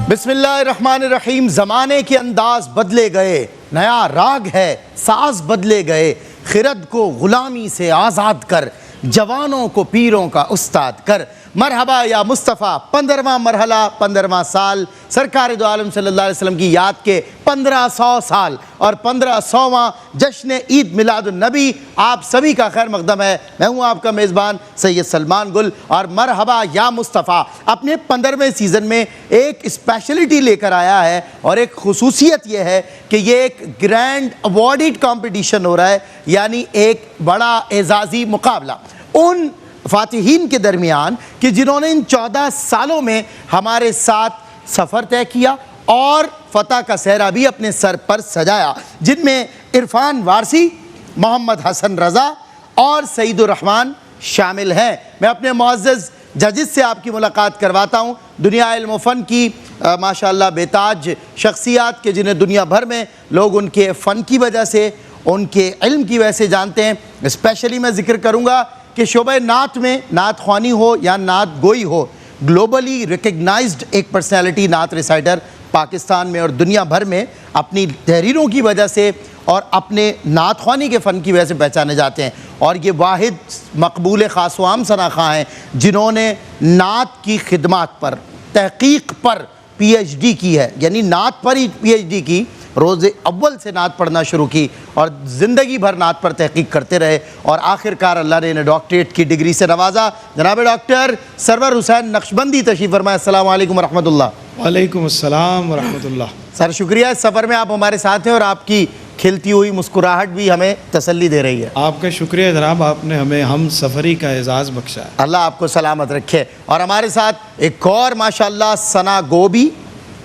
बिस्मिल्लाहिर्रहमानिर्रहीम। ज़माने के अंदाज बदले गए, नया राग है, साज बदले गए। खिरद को ग़ुलामी से आज़ाद कर, जवानों को पीरों का उस्ताद कर। मरहबा या मुस्तफ़ा 15वां मरहला 15वां साल, सरकार दो आलम सल्लल्लाहु अलैहि वसल्लम की याद के 1500 साल और 1500वां जश्न ईद मिलादुन्नबी आप सभी का खैर मक़दम है। मैं हूँ आपका मेज़बान सैयद सलमान गुल और मरहबा या मुस्तफ़ा अपने 15वें सीज़न में एक स्पेशलिटी लेकर आया है और एक खुसूसियत यह है कि ये एक ग्रैंड अवॉर्डेड कॉम्पिटिशन हो रहा है, यानी एक बड़ा एजाज़ी मुकाबला उन फ़ातिहीन के दरमियान कि जिन्होंने इन 14 सालों में हमारे साथ सफ़र तय किया और फ़तह का सहरा भी अपने सर पर सजाया, जिनमें इरफान वारसी, मोहम्मद हसन रज़ा और सईदुर रहमान शामिल हैं। मैं अपने मुअज़्ज़ज़ जजेस से आपकी मुलाकात करवाता हूँ। दुनिया इल्म व फ़न की माशाअल्लाह बेताज शख्सियात के, जिन्हें दुनिया भर में लोग उनके फ़न की वजह से, उनके इल्म की वजह से जानते हैं। स्पेशली मैं ज़िक्र करूँगा कि शोबे नात में, नात ख़्वानी हो या नात गोई हो, ग्लोबली रिकग्नाइज्ड एक पर्सनैलिटी नात रिसाइटर पाकिस्तान में और दुनिया भर में अपनी तहरीरों की वजह से और अपने नात ख़्वानी के फ़न की वजह से पहचाने जाते हैं। और ये वाहिद मकबूल ख़ास व आम शनाख़ा हैं जिन्होंने नात की खिदमत पर, तहक़ीक़ पर PhD की है, यानी नात पर ही PhD की। रोज़े अव्वल से नात पढ़ना शुरू की और ज़िंदगी भर नात पर तहक़ीक़ करते रहे और आखिरकार अल्लाह ने इन्हें डॉक्टरेट की डिग्री से नवाजा। जनाब डॉक्टर सरवर हुसैन नक्शबंदी तशरीफ़ फरमाए। अस्सलामु अलैकुम व रहमतुल्लाह। वालेकुम अस्सलाम व रहमतुल्लाह। सर शुक्रिया, इस सफ़र में आप हमारे साथ हैं और आपकी खिलती हुई मुस्कुराहट भी हमें तसल्ली दे रही है। आपका शुक्रिया जनाब, आपने हमें हम सफ़री का एजाज़ बख्शा है। अल्लाह आपको सलामत रखे। और हमारे साथ एक और माशाअल्लाह सना गो भी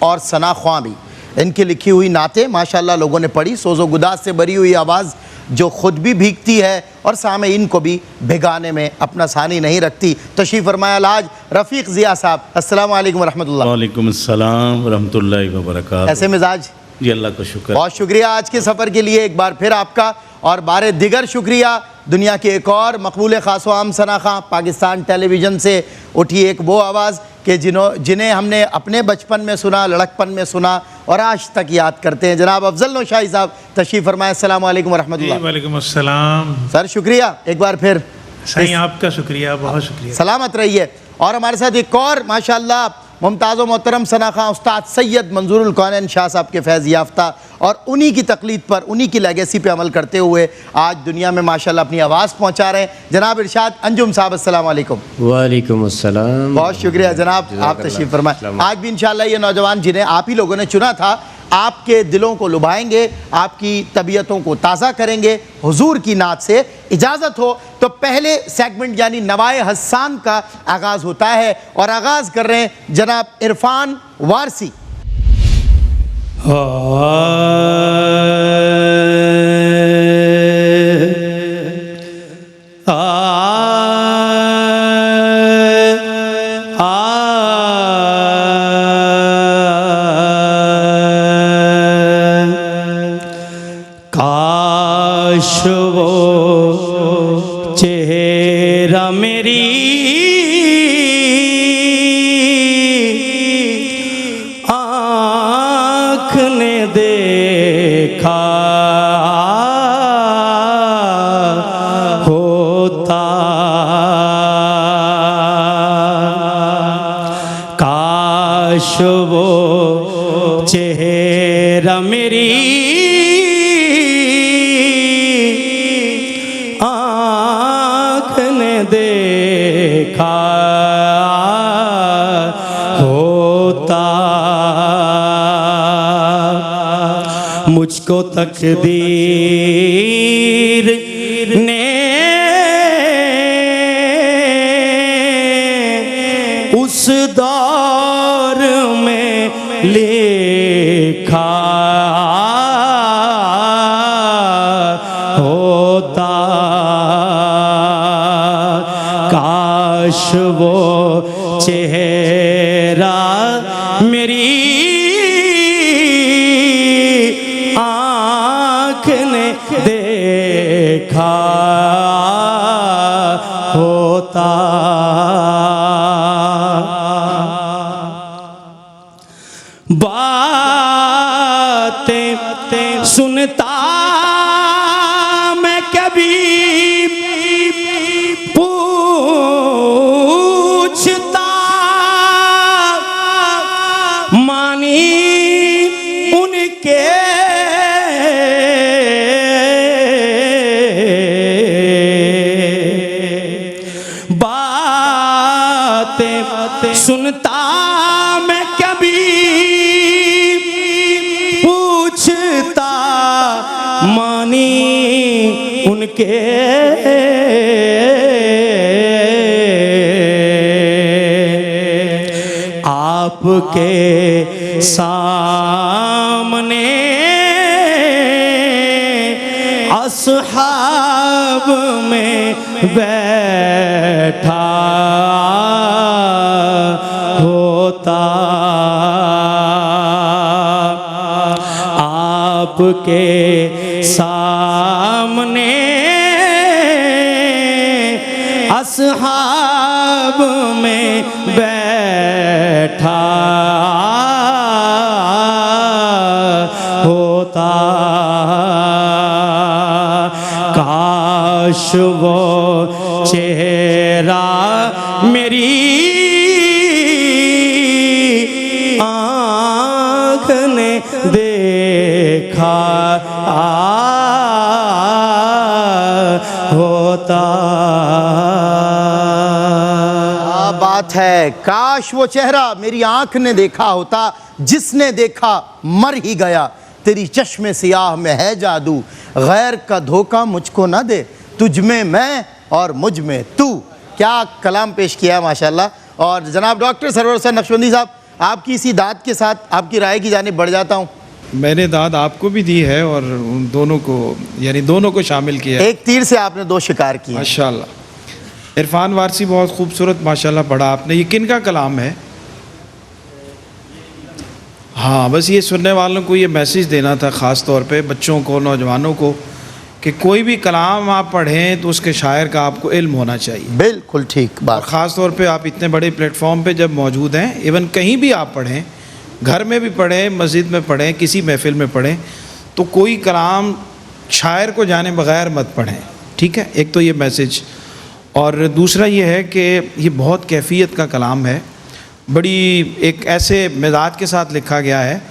और सना ख्वां भी, इनकी लिखी हुई नातें माशाअल्लाह लोगों ने पढ़ी। सोज़ो गुदास से भरी हुई आवाज़ जो ख़ुद भी भीगती है और सामईन को भी भिगाने में अपना सानी नहीं रखती। तशरीफ़ फरमाया आज रफ़ीक़ ज़िया साहब। अस्सलामु अलैकुम व रहमतुल्लाह। वालेकुम अस्सलाम व रहमतुल्लाहि व बरकातहू। ऐसे मिजाज जी अल्लाह का शुक्र। बहुत शुक्रिया आज के सफ़र के लिए एक बार फिर आपका, और बारे दिगर शुक्रिया दुनिया के एक और मकबूल ख़ास व आम शनाख़ा पाकिस्तान टेलीविज़न से उठी एक वो आवाज़ कि जिन्हें हमने अपने बचपन में सुना, लड़कपन में सुना और आज तक याद करते हैं। जनाब अफजल नौशाही साहब तशरीफ़ फरमाए। अस्सलामु अलैकुम व रहमतुल्लाह। वालेकुम अस्सलाम। सर शुक्रिया एक बार फिर। सही आपका शुक्रिया, बहुत शुक्रिया। सलामत रहिए। और हमारे साथ एक और माशाअल्लाह मुमताज़ व मोहतरम शनाख़ा उस्ताद सैयद मंजूरुल कौनैन शाह साहब के फैज़ याफ्ता और उन्हीं की तक़लीद पर, उन्हीं की लेगेसी पे अमल करते हुए आज दुनिया में माशाअल्लाह अपनी आवाज़ पहुँचा रहे हैं। जनाब इरशाद अंजुम साहब अस्सलामु अलैकुम। वालेकुम अस्सलाम। बहुत शुक्रिया जनाब, आप तशरीफ़ फरमाएं। आज भी इंशाअल्लाह ये नौजवान जिन्हें आप ही लोगों ने चुना था आपके दिलों को लुभाएंगे, आपकी तबीयतों को ताज़ा करेंगे हुजूर की नात से। इजाज़त हो तो पहले सेगमेंट यानी नवाए हसान का आगाज़ होता है और आगाज़ कर रहे हैं जनाब इरफान वारसी। काश वो चेहरा मेरी आँख ने देखा होता, काश वो चेहरा मेरी आँख ने देखा होता। मुझको तकदीर ने उस दौर में लिखा होता, काश वो चेहरा मेरी आँख ने देखा होता। सुनता मैं कभी पूछता मानी उनके बातें सुनता मैं कभी पूछता मानी उनके आपके सामने असहाब में बैठा होता आपके सामने असहाब में बैठा होता काश वो चेहरा मेरी आँख ने देखा होता। क्या बात है, काश वो चेहरा मेरी आंख ने देखा होता, जिसने देखा मर ही गया, तेरी चश्मे सियाह में है जादू, गैर का धोखा मुझको ना दे, तुझ में मैं और मुझ में तू। क्या कलाम पेश किया माशाल्लाह। और जनाब डॉक्टर सरवर हुसैन नक्शबंदी साहब, आपकी इसी दाद के साथ आपकी राय की जानिब बढ़ जाता हूँ। मैंने दाद आपको भी दी है और उन दोनों को, यानी दोनों को शामिल किया है। एक तीर से आपने दो शिकार किए। माशाल्लाह। इरफान वारसी बहुत खूबसूरत माशाल्लाह पढ़ा आपने। ये किन का कलाम है? हाँ, बस ये सुनने वालों को ये मैसेज देना था, ख़ास तौर पे बच्चों को, नौजवानों को, कि कोई भी कलाम आप पढ़ें तो उसके शायर का आपको इल्म होना चाहिए। बिल्कुल ठीक और बात। ख़ास तौर पे आप इतने बड़े प्लेटफॉर्म पे जब मौजूद हैं, इवन कहीं भी आप पढ़ें, घर में भी पढ़ें, मस्जिद में पढ़ें, किसी महफिल में पढ़ें, तो कोई कलाम शायर को जाने बगैर मत पढ़ें, ठीक है? एक तो ये मैसेज। और दूसरा ये है कि ये बहुत कैफियत का कलाम है, बड़ी एक ऐसे मिजाज के साथ लिखा गया है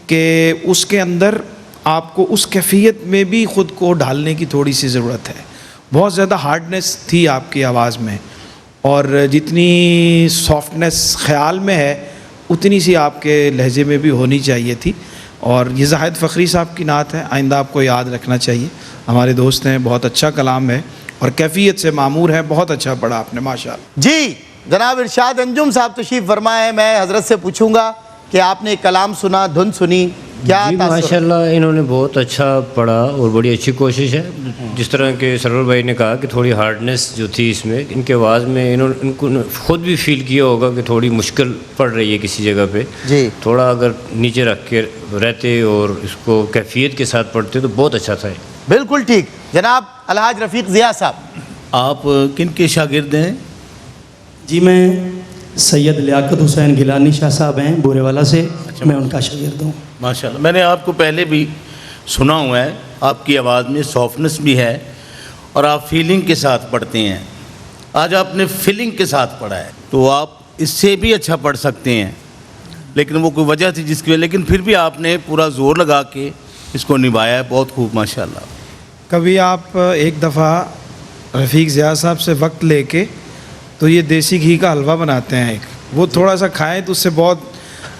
कि उसके अंदर आपको उस कैफियत में भी ख़ुद को ढालने की थोड़ी सी ज़रूरत है। बहुत ज़्यादा हार्डनेस थी आपकी आवाज़ में, और जितनी सॉफ्टनेस ख़याल में है उतनी सी आपके लहजे में भी होनी चाहिए थी। और ये जाहिद फ़खरी साहब की नात है, आइंदा आपको याद रखना चाहिए। हमारे दोस्त हैं, बहुत अच्छा कलाम है और कैफियत से मामूर है। बहुत अच्छा पढ़ा आपने माशाअल्लाह। जी जनाब इरशाद अंजुम साहब तशरीफ़ फरमाए। मैं हज़रत से पूछूंगा कि आपने कलाम सुना, धुन सुनी, क्या जी तासुर? माशाल्लाह इन्होंने बहुत अच्छा पढ़ा और बड़ी अच्छी कोशिश है। जिस तरह के सरवर भाई ने कहा कि थोड़ी हार्डनेस जो थी इसमें, इनके आवाज़ में इनको खुद भी फील किया होगा कि थोड़ी मुश्किल पड़ रही है किसी जगह पे। जी थोड़ा अगर नीचे रख के रहते और इसको कैफियत के साथ पढ़ते तो बहुत अच्छा था। बिल्कुल ठीक। जनाब अलहाज रफ़ीक ज़िया साहब, आप किन के शागिर्द हैं? जी मैं सैयद लियाकत हुसैन गिलानी शाह साहब हैं बूरेवाला से, मैं उनका शागिर्द हूँ। माशाल्लाह, मैंने आपको पहले भी सुना हुआ है, आपकी आवाज़ में सॉफ्टनेस भी है और आप फीलिंग के साथ पढ़ते हैं। आज आपने फीलिंग के साथ पढ़ा है, तो आप इससे भी अच्छा पढ़ सकते हैं, लेकिन वो कोई वजह थी जिसकी वजह, लेकिन फिर भी आपने पूरा ज़ोर लगा के इसको निभाया है। बहुत खूब माशाल्लाह। कभी आप एक दफ़ा रफ़ीक ज़िया साहब से वक्त लेके तो ये देसी घी का हलवा बनाते हैं एक, वो थोड़ा सा खाएं तो उससे बहुत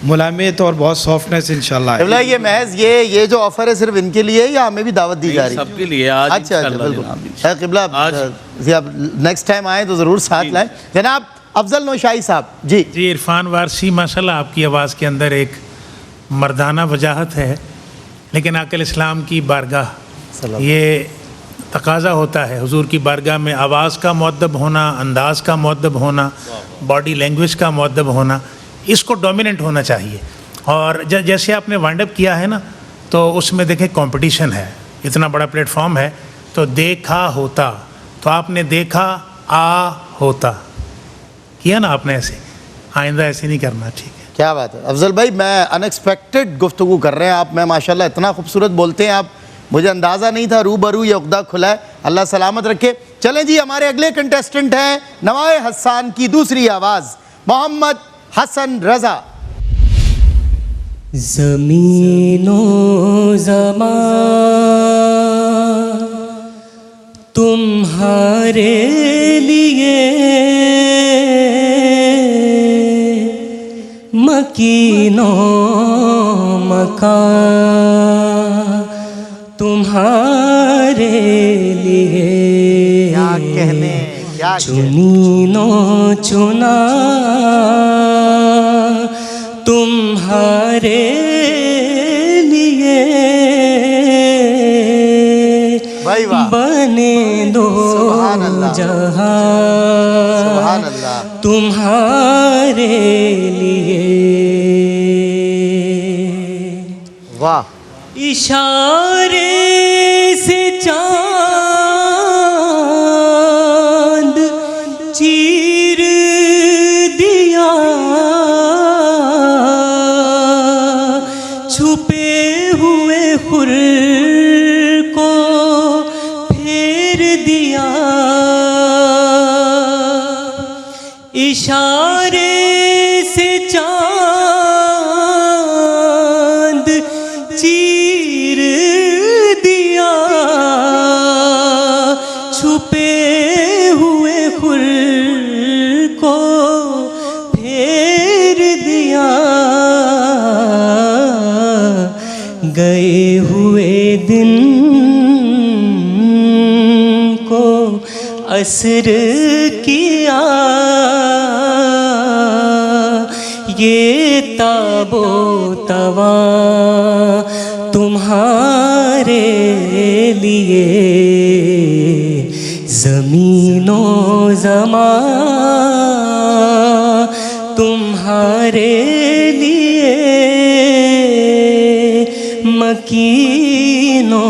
मुलायमियत और बहुत सॉफ्टनेस इंशाल्लाह क़िबला ये महज ये जो ऑफ़र है सिर्फ इनके लिए या हमें भी दावत दी जा रही है? सबके लिए आज अच्छा इंशाल्लाह बिल्कुल। जनाब, खैर क़िबला नेक्स्ट टाइम आए तो ज़रूर साथ लाएं। जनाब अफजल नौशाही साहब। जी जी इरफान वारसी माशाल्लाह आपकी आवाज़ के अंदर एक मर्दाना वजाहत है, लेकिन आकल इस्लाम की बारगाह ये तकाजा होता है हुजूर की बारगाह में आवाज़ का मुअद्दब होना, अंदाज़ का मुअद्दब होना, बॉडी लैंग्वेज का मुअद्दब होना, इसको डोमिनेंट होना चाहिए। और जैसे आपने वाइंड अप किया है ना, तो उसमें देखें कंपटीशन है, इतना बड़ा प्लेटफॉर्म है, तो देखा होता, तो आपने देखा आ होता किया ना आपने, ऐसे आइंदा ऐसे नहीं करना, ठीक है? क्या बात है अफजल भाई, मैं अनएक्सपेक्टेड गुफ्तगू कर रहे हैं आप। मैं माशाल्लाह इतना खूबसूरत बोलते हैं आप, मुझे अंदाज़ा नहीं था। रूबरू ये उक़दा खुला है, अल्लाह सलामत रखे। चलें जी, हमारे अगले कंटेस्टेंट हैं नवाए हसन की दूसरी आवाज़, मोहम्मद हसन रज़ा। ज़मीनो ज़मान तुम्हारे लिए मकीनो मकान तुम्हारे लिए, क्या कहने, क्या चुनीनो चुना तुम्हारे लिए, भाई वाह, बने दो सुभान अल्लाह, जहां सुभान अल्लाह। तुम्हारे लिए। वाह, इशारे से चांद चीर दिया, छुपे हुए खुर को फेर दिया, इशारे से चांद चीर दिया, छुपे हुए खुर को फेर दिया, गए हुए दिन को असर किया, ये ताबो तवा तुम्हारे लिए, ज़मीनो ज़मान तुम्हारे लिए, मकीनो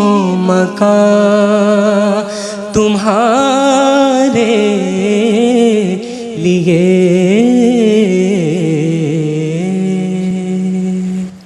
मकान तुम्हारे लिए।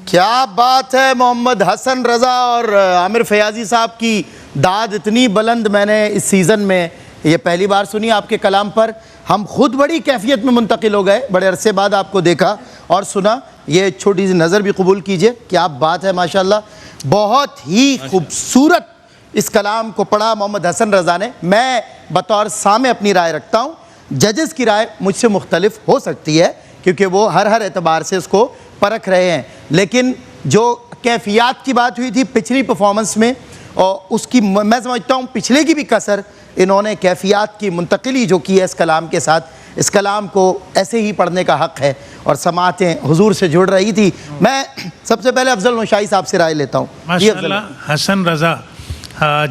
क्या बात है मोहम्मद हसन रज़ा और आमिर फयाजी साहब की दाद इतनी बुलंद मैंने इस सीज़न में ये पहली बार सुनी आपके कलाम पर। हम खुद बड़ी कैफियत में मुंतकिल हो गए, बड़े अरसे बाद आपको देखा और सुना। ये छोटी सी नज़र भी कबूल कीजिए, क्या बात है माशाल्लाह, बहुत ही खूबसूरत इस कलाम को पढ़ा मोहम्मद हसन रज़ा ने। मैं बतौर सामे अपनी राय रखता हूँ, जजेस की राय मुझसे मुख्तलिफ हो सकती है क्योंकि वो हर एतबार से उसको परख रहे हैं, लेकिन जो कैफियत की बात हुई थी पिछली परफॉर्मेंस में और उसकी मैं समझता हूँ पिछले की भी कसर इन्होंने कैफियत की मुंतकिली जो की है इस कलाम के साथ, इस कलाम को ऐसे ही पढ़ने का हक़ है और समातें हुजूर से जुड़ रही थी। मैं सबसे पहले अफजल नौशाई साहब से राय लेता हूँ। माशाअल्लाह हसन रज़ा,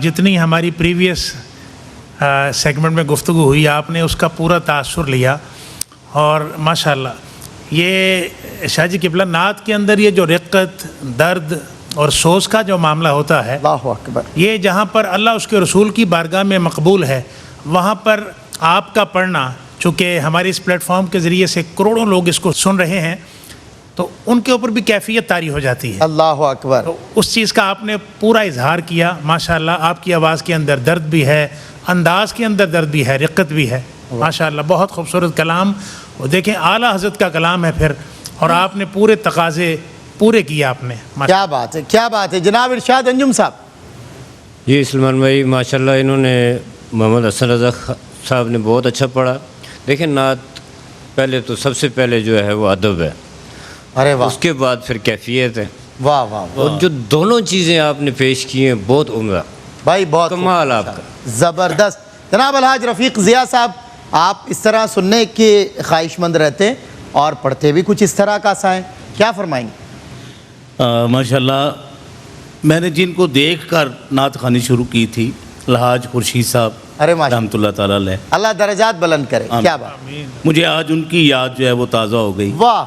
जितनी हमारी प्रीवियस सेगमेंट में गुफ्तगू हुई आपने उसका पूरा तासुर लिया और माशाअल्लाह ये शाहजी किबला नात के अंदर ये जो रिक्कत, दर्द और सोच का जो मामला होता है, अल्लाहु अकबर, ये जहाँ पर अल्लाह उसके रसूल की बारगाह में मकबूल है, वहाँ पर आपका पढ़ना, चूँकि हमारे इस प्लेटफॉर्म के ज़रिए से करोड़ों लोग इसको सुन रहे हैं, तो उनके ऊपर भी कैफियत तारी हो जाती है। अल्लाहु अकबर। तो उस चीज़ का आपने पूरा इजहार किया माशाअल्लाह। आपकी आवाज़ के अंदर दर्द भी है, अंदाज के अंदर दर्द भी है, रिक्कत भी है माशाअल्लाह। बहुत खूबसूरत कलाम, वो देखें आला हज़रत का कलाम है फिर, और आपने पूरे तकाज़े पूरे किए आपने। क्या बात है, क्या बात है। जनाब इरशाद अंजुम साहब। जी सलमान भाई माशाल्लाह, इन्होंने मोहम्मद हसन रज़ा साहब ने बहुत अच्छा पढ़ा। देखिए नात पहले तो सबसे पहले जो है वो अदब है, अरे वाह, उसके बाद फिर कैफियत है। वाह वाह, और जो दोनों चीज़ें आपने पेश की हैं बहुत उम्दा भाई बहुत कमाल आपका, ज़बरदस्त। जनाब अलहाज रफ़ीक ज़िया साहब, आप इस तरह सुनने के ख्वाहिशमंद रहते हैं और पढ़ते भी कुछ इस तरह का सा है, क्या फरमाएंगे? माशाल्लाह मैंने जिनको देख कर नात खानी शुरू की थी, अलहाज खुर्शीद साहब अरे माशाल्लाह, रहमतुल्लाह ताला अलैह, अल्लाह दर्जात बुलंद करे। आमीन। क्या बात, मुझे आज उनकी याद जो है वो ताज़ा हो गई। वाह।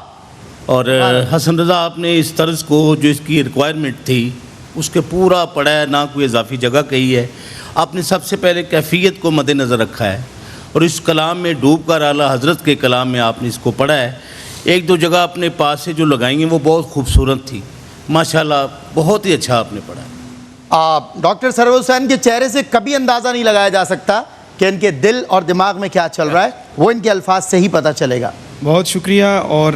और हसन रज़ा आपने इस तर्ज को जो इसकी रिक्वायरमेंट थी उसके पूरा पढ़ा है, ना कोई इजाफी जगह कही है। आपने सबसे पहले कैफियत को मद्देनज़र रखा है और इस कलाम में डूब कर आला हज़रत के कलाम में आपने इसको पढ़ा है। एक दो जगह अपने पास से जो लगाई हैं वो बहुत खूबसूरत थी। माशाल्लाह बहुत ही अच्छा आपने पढ़ा। डॉक्टर सरवर हुसैन के चेहरे से कभी अंदाज़ा नहीं लगाया जा सकता कि इनके दिल और दिमाग में क्या चल रहा है, वो इनके अल्फाज से ही पता चलेगा। बहुत शुक्रिया और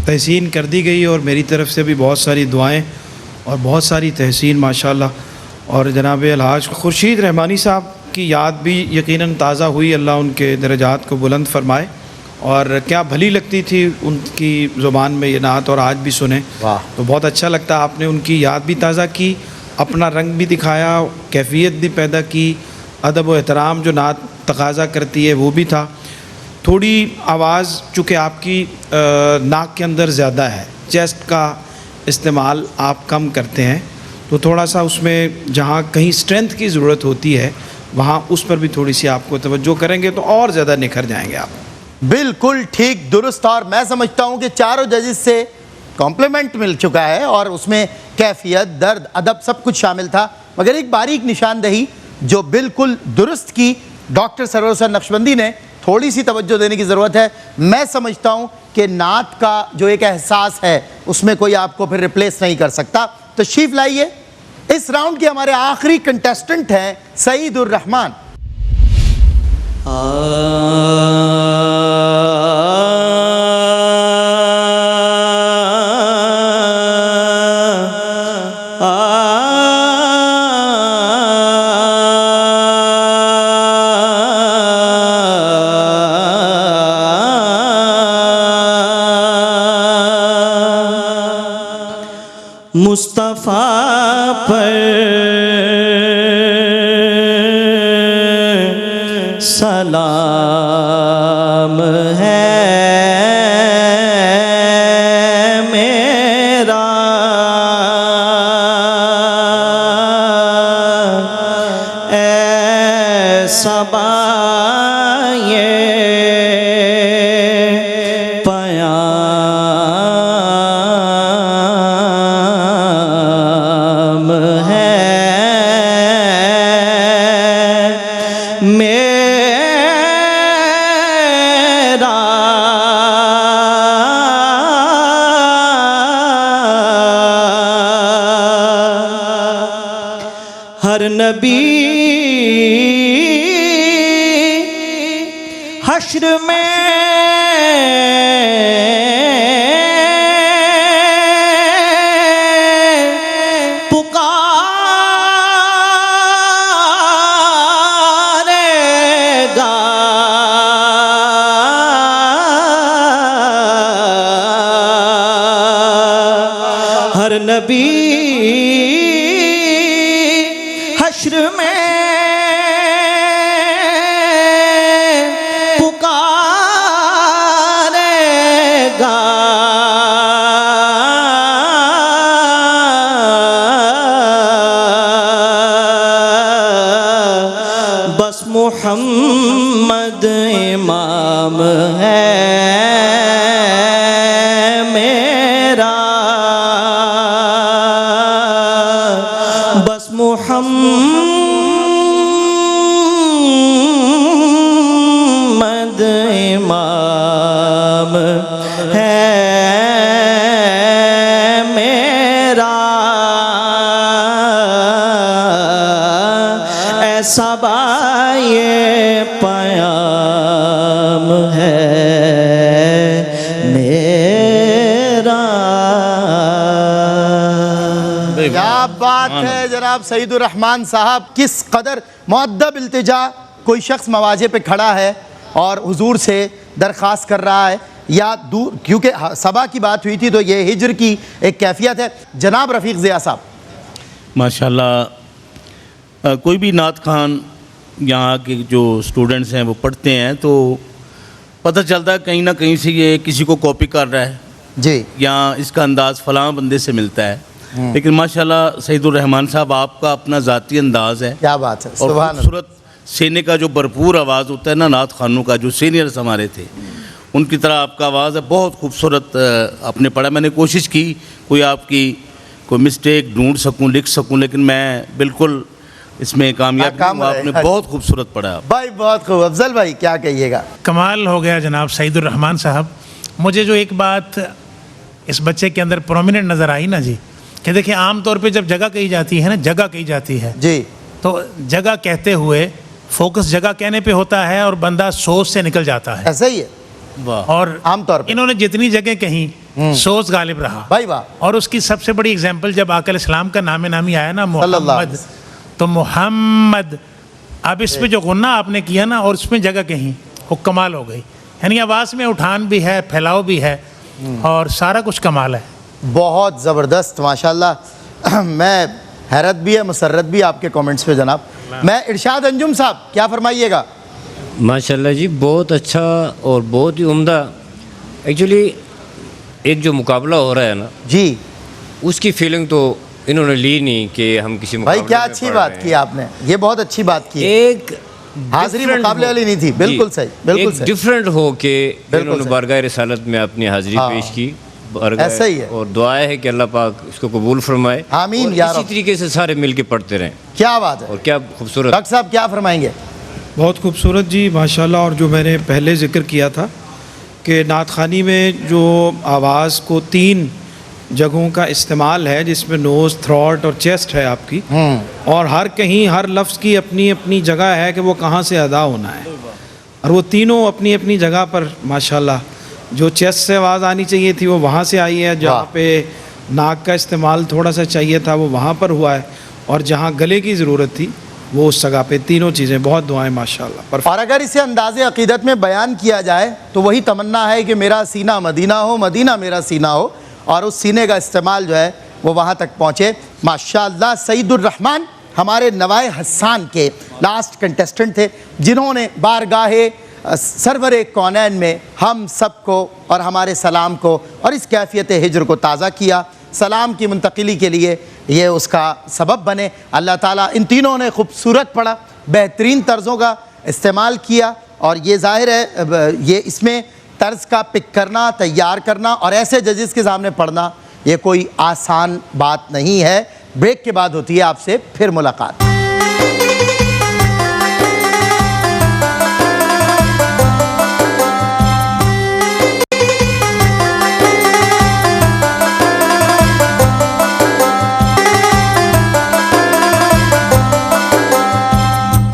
तहसीन कर दी गई और मेरी तरफ से भी बहुत सारी दुआएं और बहुत सारी तहसीन माशाल्लाह। और जनाब अलहाज खुर्शीद रहमानी साहब की याद भी यकीनन ताज़ा हुई, अल्लाह उनके दरजात को बुलंद फरमाए। और क्या भली लगती थी उनकी ज़ुबान में ये नात, और आज भी सुने वाह। तो बहुत अच्छा लगता। आपने उनकी याद भी ताज़ा की, अपना रंग भी दिखाया, कैफियत भी पैदा की, अदब व एहतराम जो नात तकाज़ा करती है वो भी था। थोड़ी आवाज़ चूँकि आपकी नाक के अंदर ज़्यादा है, चेस्ट का इस्तेमाल आप कम करते हैं, तो थोड़ा सा उसमें जहाँ कहीं स्ट्रेंथ की ज़रूरत होती है वहाँ उस पर भी थोड़ी सी आपको तवज्जो करेंगे तो और ज़्यादा निखर जाएंगे आप। बिल्कुल ठीक, दुरुस्त। और मैं समझता हूँ कि चारों जजेस से कॉम्प्लीमेंट मिल चुका है और उसमें कैफियत, दर्द, अदब सब कुछ शामिल था। मगर एक बारीक निशानदही जो बिल्कुल दुरुस्त की डॉक्टर सरवर हुसैन नक्शबंदी ने, थोड़ी सी तवज्जो देने की ज़रूरत है। मैं समझता हूँ कि नात का जो एक एहसास है उसमें कोई आपको फिर रिप्लेस नहीं कर सकता। तशरीफ़ लाइए। इस राउंड के हमारे आखिरी कंटेस्टेंट हैं सईदुर रहमान। मुस्तफ़ा पर सलाम है मेरा, ऐसा बाये पयाम है मेरा। हर नबी हश्र में पुकारेगा, हर नबी हश्र में पुकारेगा, बस मुहम्मद इमाम है मेरा, बस मुहम्मद इमाम है मेरा, ऐसा बाये पयाम है मेरा। क्या बात है जनाब सईदुर रहमान साहब। किस कदर मुअद्दब इल्तिजा। कोई शख्स मवाजे पे खड़ा है और हुजूर से दरख्वास्त कर रहा है या दूर, क्योंकि सबा की बात हुई थी तो ये हिज्र की एक कैफियत है। जनाब रफ़ीक ज़िया साहब। माशाल्लाह कोई भी नात खान यहाँ के जो स्टूडेंट्स हैं वो पढ़ते हैं तो पता चलता है कहीं ना कहीं से ये किसी को कॉपी कर रहा है जी, या इसका अंदाज़ फ़लाँ बंदे से मिलता है। लेकिन माशाल्लाह सईदुर रहमान साहब आपका अपना ज़ाती अंदाज़ है क्या बात है। और सुभान अल्लाह। खूबसूरत सीने का जो भरपूर आवाज़ होता है ना नात खानों का, जो सीनियर्स हमारे थे उनकी तरह आपका आवाज़ है, बहुत खूबसूरत आपने पढ़ा। मैंने कोशिश की कोई आपकी कोई मिस्टेक ढूंढ सकूं, लिख सकूं, लेकिन मैं बिल्कुल इसमें कामयाब नाकाम हूं। रहे। आपने बहुत खूबसूरत पढ़ा। भाई बहुत खूब। अफजल भाई क्या कहिएगा। कमाल हो गया जनाब सईदुर रहमान साहब। मुझे जो एक बात इस बच्चे के अंदर प्रोमिनेंट नज़र आई ना जी, कि देखिए आम तौर पे जब जगह कही जाती है ना, जगह कही जाती है जी, तो जगह कहते हुए फोकस जगह कहने पे होता है और बंदा सोच से निकल जाता है। ऐसा ही है वाह, और आमतौर पे। इन्होंने जितनी जगह कहीं सोच गालिब रहा भाई वाह। और उसकी सबसे बड़ी एग्जाम्पल जब आकल इस्लाम का नामे नामी आया ना सल्लल्लाहु मोहम्मद, तो मोहम्मद, अब इसमें जो गुन्ना आपने किया ना और उसमें जगह कहीं, वो कमाल हो गई। यानी आवाज़ में उठान भी है, फैलाव भी है और सारा कुछ कमाल है। बहुत ज़बरदस्त माशाल्लाह। मैं हैरत भी है, मुसर्रत भी आपके कमेंट्स पे जनाब। मैं इरशाद अंजुम साहब, क्या फरमाइएगा? माशाल्लाह जी, बहुत अच्छा और बहुत ही उम्दा। एक्चुअली एक जो मुकाबला हो रहा है ना, जी उसकी फीलिंग तो इन्होंने ली नहीं कि हम किसी भाई, मुकाबले क्या में अच्छी पढ़ बात रहे की हैं। आपने, ये बहुत अच्छी बात की। एक हाज़िरी different मुकाबले हो- वाली नहीं थी, बिल्कुल जी, सही, बिल्कुल एक सही। डिफरेंट हो के बिल्कुल इन्होंने सही। बारगाह रिसालत में अपनी हाजिरी हाँ। पेश की। बारगाह- ऐसा ही है। और दुआ है कि अल्लाह पाक इसको कबूल फरमाए। आमीन और या इसी रब। तरीके से सारे मिल के पढ़ते रहें। क्या बात है और क्या खूबसूरत। डॉक्टर साहब, क्या फरमाएंगे? बहुत खूबसूरत जी माशाल्लाह। और जो मैंने पहले ज़िक्र किया था कि नात ख़ानी में जो आवाज़ को 3 जगहों का इस्तेमाल है, जिसमें नोज़, थ्रॉट और चेस्ट है आपकी, और हर कहीं हर लफ्ज़ की अपनी अपनी जगह है कि वो कहाँ से अदा होना है, और वो तीनों अपनी अपनी जगह पर माशाल्लाह, जो चेस्ट से आवाज़ आनी चाहिए थी वो वहाँ से आई है, वाह। जहाँ पे नाक का इस्तेमाल थोड़ा सा चाहिए था वो वहाँ पर हुआ है, और जहाँ गले की ज़रूरत थी वो उस जगह पे। तीनों चीज़ें बहुत दुआएं माशाल्लाह पर। और अगर इसे अंदाज़े अक़ीदत में बयान किया जाए तो वही तमन्ना है कि मेरा सीना मदीना हो, मदीना मेरा सीना हो, और उस सीने का इस्तेमाल जो है वो वहाँ तक पहुँचे। माशाअल्लाह। सईदुर रहमान हमारे नवाए हसन के लास्ट कंटेस्टेंट थे, जिन्होंने बारगाहे सरवरे कौनैन में हम सबको और हमारे सलाम को और इस कैफियत हिजर को ताज़ा किया। सलाम की मुंतकिली के लिए ये उसका सबब बने। अल्लाह ताला इन तीनों ने खूबसूरत पढ़ा, बेहतरीन तर्ज़ों का इस्तेमाल किया, और ये ज़ाहिर है ये इसमें तर्ज़ का पिक करना, तैयार करना और ऐसे जजेस के सामने पढ़ना ये कोई आसान बात नहीं है। ब्रेक के बाद होती है आपसे फिर मुलाकात।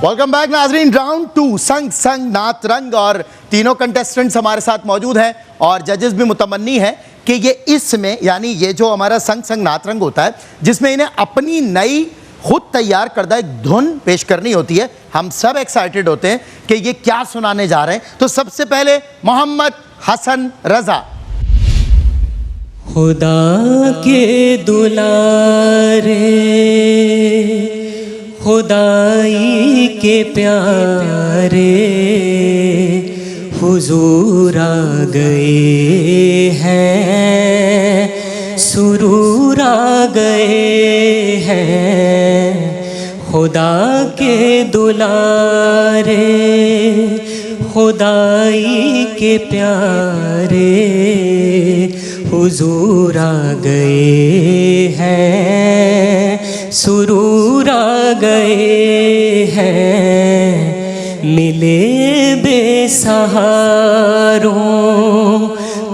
वेलकम बैक नाजरीन। राउंड 2 संग संग नात रंग, और तीनों कंटेस्टेंट्स हमारे साथ मौजूद हैं और जजेस भी मुतमन्नी हैं कि ये इसमें, यानी ये जो हमारा संग संग नात रंग होता है, जिसमें इन्हें अपनी नई खुद तैयार करदा एक धुन पेश करनी होती है। हम सब एक्साइटेड होते हैं कि ये क्या सुनाने जा रहे हैं। तो सबसे पहले मोहम्मद हसन रजा। खुदा के दुलारे, खुदाई के प्यारे, हुजूर आ गए हैं, सुरूर आ गए हैं। खुदा के दुलारे, खुदाई के प्यारे, हुजूर आ गए हैं, सुरूर आ गए हैं। मिले बेसहारों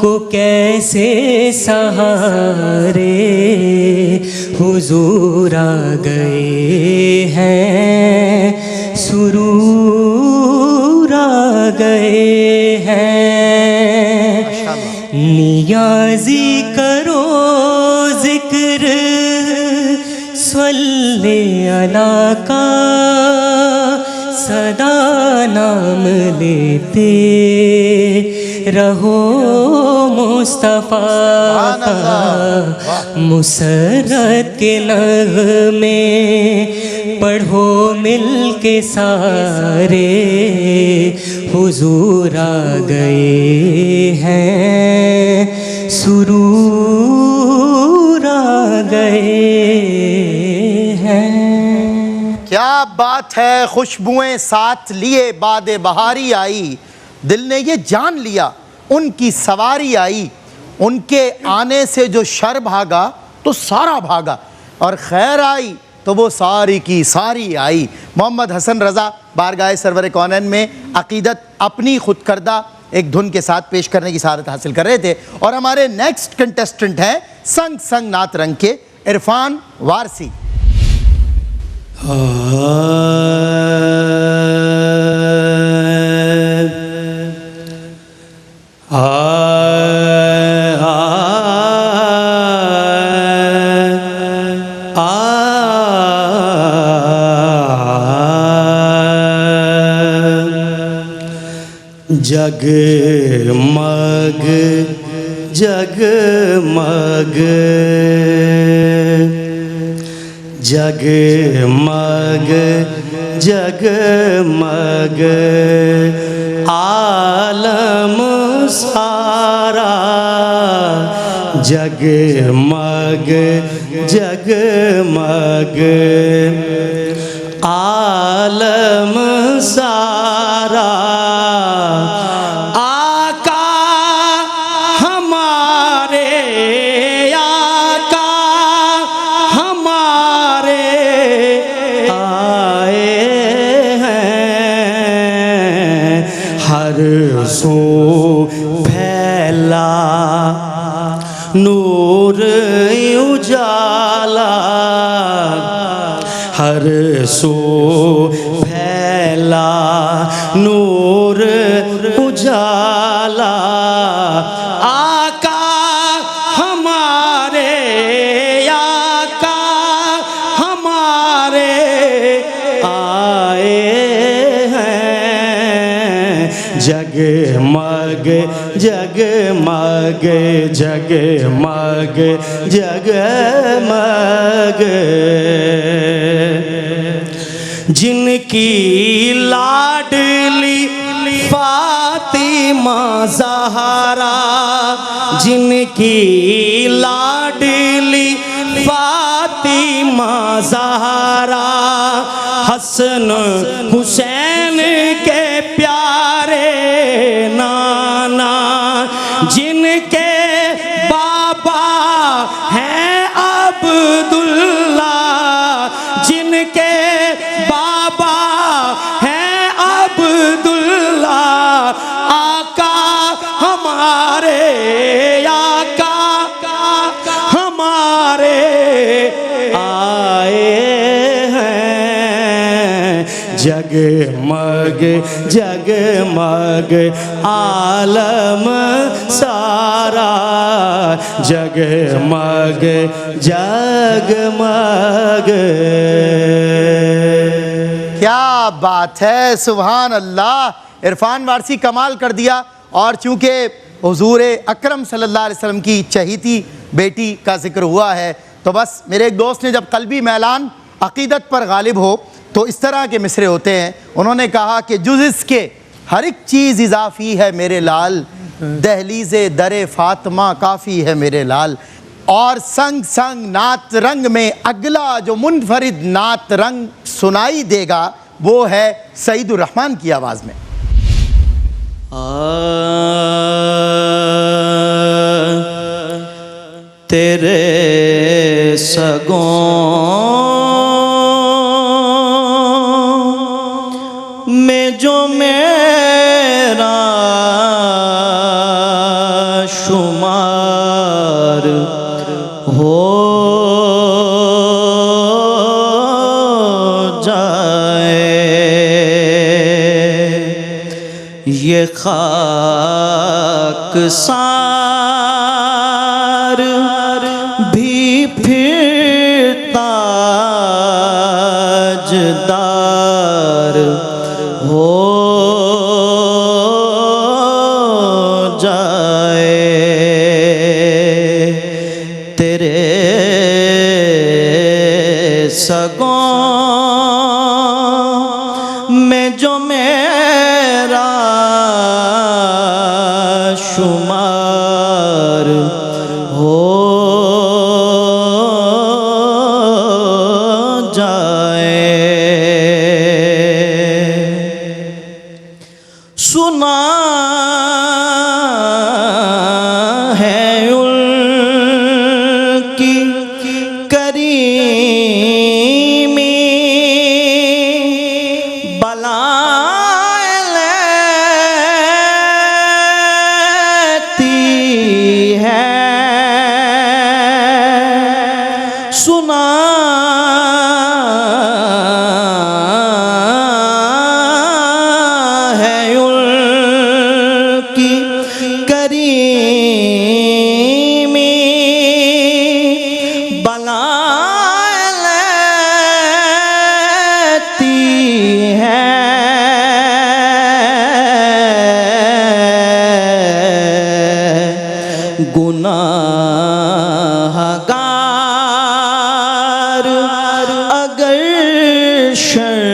को कैसे सहारे, हुजूर आ गए हैं, सुरूर आ गए हैं। नियाज़ी करो जिक्र स्वल्ले अला का, सदा नाम लेते रहो मुस्तफ़ा का। मुसर्रत के नग़मे पढ़ो मिल के सारे, हुजूर आ गए हैं, सुरूर आ गए हैं। क्या बात है। खुशबुएं साथ लिए बादे बहारी आई, दिल ने ये जान लिया उनकी सवारी आई। उनके आने से जो शर भागा तो सारा भागा, और खैर आई तो वो सारी की सारी आई। मोहम्मद हसन रज़ा बारगाह सरवर कौनैन में अक़ीदत अपनी खुद करदा एक धुन के साथ पेश करने की सआदत हासिल कर रहे थे। और हमारे नेक्स्ट कंटेस्टेंट हैं संग संग नात रंग के इरफान वारसी। जगमग जगमग जगमग जगमग आलम सारा जगमग जगमग आलम सारा सो फैला नूर उजाला हर सो फैला नूर उजाला आका हमारे आका हमारे आए जगमग जगमग जगमग जगमग जिनकी लाडली फातिमा ज़हरा जिनकी लाडली फातिमा ज़हरा हसन हुसैन के प्यारे नाना जिनके बाबा हैं अब्दुल्ला जिनके बाबा हैं अब्दुल्ला आका हमारे आका हमारे आए जगमग जगमग आलम सारा जगमग जगमग। क्या बात है, सुभान अल्लाह। इरफान वारसी कमाल कर दिया। और चूँकि हुजूर अकरम सल्लल्लाहु अलैहि वसल्लम की चहीती बेटी का जिक्र हुआ है तो बस मेरे एक दोस्त ने जब कल्बी मैलान अकीदत पर गालिब हो तो इस तरह के मिसरे होते हैं। उन्होंने कहा कि जुज़ इसके हर एक चीज़ इजाफ़ी है मेरे लाल दहलीज़े दरे फ़ातिमा काफ़ी है मेरे लाल। और संग संग नात रंग में अगला जो मुनफरिद नात रंग सुनाई देगा वो है सईदुर रहमान की आवाज़ में। तेरे सगों में जो मेरा शुमार हो जाए ये खाक सार भी फिर ताजदार हो जाए तेरे सगों में जो मेरा शुमार हो जाए सुना है उनकी करीमी शर्मसार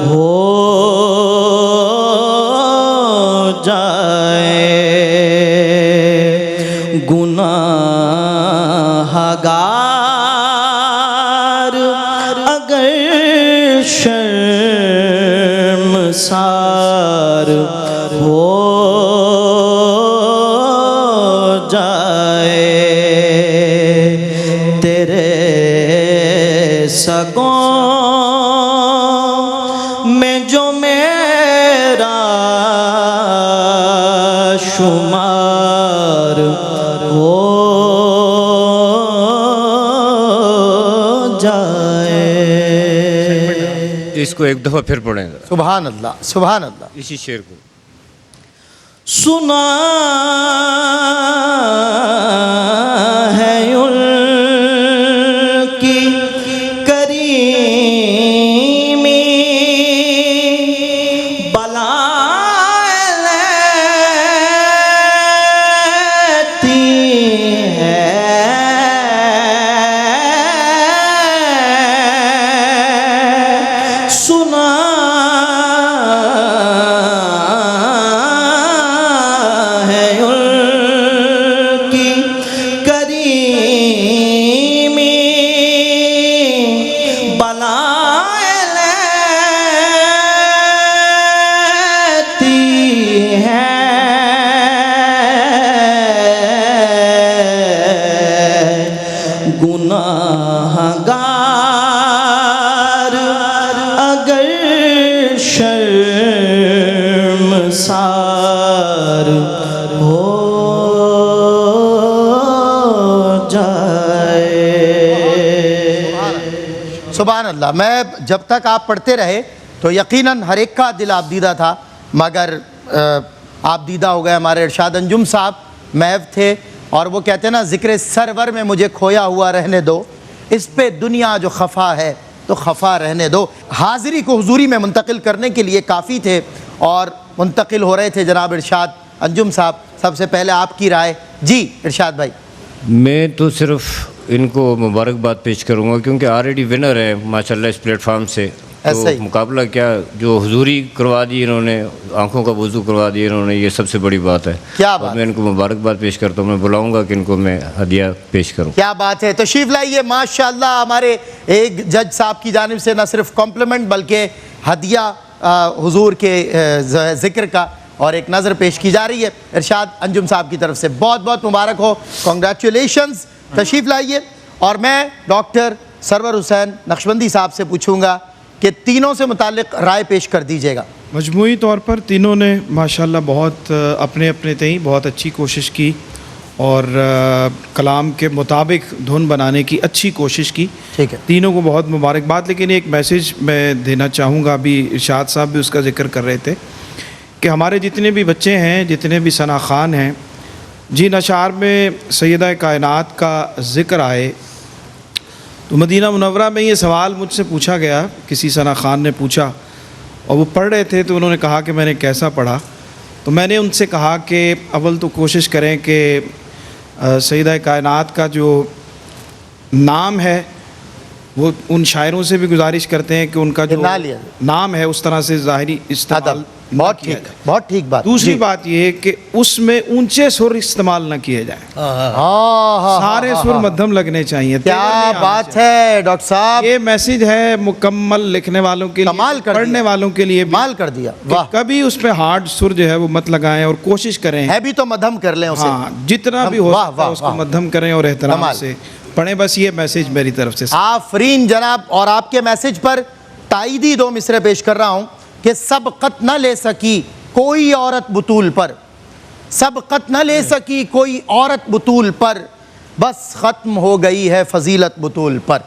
हो जाए गुनाहगार अगर शर्मसार हो जाए तेरे सगों में जो मेरा शुमार हो जाए। इसको एक दफ़ा फिर पढ़ें ज़रा, सुभान अल्लाह, सुभान अल्लाह। इसी शेर को। सुना है उनकी करीमी बलाएं लेती है सुना गुनाहगार अगर शर्मसार हो जाए। सुभान अल्लाह। मैं जब तक आप पढ़ते रहे तो यकीनन हर एक का दिल आबदीदा था, मगर आबदीदा हो गए हमारे इरशाद अंजुम साहब महव थे, और वो कहते हैं ना, ज़िक्र सरवर में मुझे खोया हुआ रहने दो, इस पे दुनिया जो खफा है तो खफा रहने दो। हाज़िरी को हुजूरी में मुंतकिल करने के लिए काफ़ी थे और मुंतकिल हो रहे थे जनाब इरशाद अंजुम साहब। सबसे पहले आपकी राय जी इरशाद भाई। मैं तो सिर्फ इनको मुबारकबाद पेश करूँगा क्योंकि ऑलरेडी विनर है माशाल्लाह इस प्लेटफार्म से। ऐसा तो ही मुकाबला क्या, जो हुजूरी करवा दी इन्होंने, आंखों का वुज़ू करवा दिया इन्होंने, ये सबसे बड़ी बात है। क्या और बात, मैं इनको मुबारकबाद पेश करता हूँ। मैं बुलाऊंगा कि इनको मैं हदिया पेश करूँ। क्या बात है। तशरीफ़ लाइए। माशाअल्लाह हमारे एक जज साहब की जानिब से न सिर्फ कॉम्प्लीमेंट बल्कि हदिया हुजूर के ज़िक्र का और एक नज़र पेश की जा रही है इरशाद अंजुम साहब की तरफ से। बहुत बहुत मुबारक हो, कॉन्ग्रेचुलेशंस। तशरीफ़ लाइए। और मैं डॉक्टर सरवर हुसैन नक्शबंदी साहब से पूछूंगा कि तीनों से मुताल्लिक़ राय पेश कर दीजिएगा। मजमूई तौर पर तीनों ने माशाल्लाह बहुत अपने अपने तय बहुत अच्छी कोशिश की और कलाम के मुताबिक धुन बनाने की अच्छी कोशिश की। ठीक है, तीनों को बहुत मुबारकबाद। लेकिन एक मैसेज मैं देना चाहूँगा, अभी इरशाद साहब भी उसका जिक्र कर रहे थे कि हमारे जितने भी बच्चे हैं, जितने भी सना खान हैं, जिन अशार में सैयदा कायनात का ज़िक्र आए, तो मदीना मुनव्वरा में ये सवाल मुझसे पूछा गया, किसी सना खान ने पूछा और वो पढ़ रहे थे, तो उन्होंने कहा कि मैंने कैसा पढ़ा। तो मैंने उनसे कहा कि अव्वल तो कोशिश करें कि सैयदा कायनात का जो नाम है, वो उन शायरों से भी गुजारिश करते हैं कि उनका जो नाम है उस तरह से ज़ाहिरी इस्तेमाल। बहुत ठीक, बहुत ठीक बात। दूसरी बात ये है कि उसमें ऊंचे सुर इस्तेमाल न किए जाए, सारे सुर मध्यम लगने चाहिए। क्या बात है डॉक्टर साहब, ये मैसेज है मुकम्मल लिखने वालों के लिए, पढ़ने वालों के लिए। कमाल कर दिया। वाह। कभी उस पे हार्ड सुर जो है वो मत लगाएं और कोशिश करें है भी तो मध्यम कर लें उसे। हाँ, जितना भी हो सकता है उसको मध्यम करें और एहतराम से पढ़ें। बस ये मैसेज मेरी तरफ से। आफरीन जनाब। और आपके मैसेज पर ताईदी दो मिसरे पेश कर रहा हूँ कि सबकत न ले सकी कोई औरत बुतूल पर, सबकत न ले सकी कोई औरत बुतूल पर, बस ख़त्म हो गई है फजीलत बुतूल पर,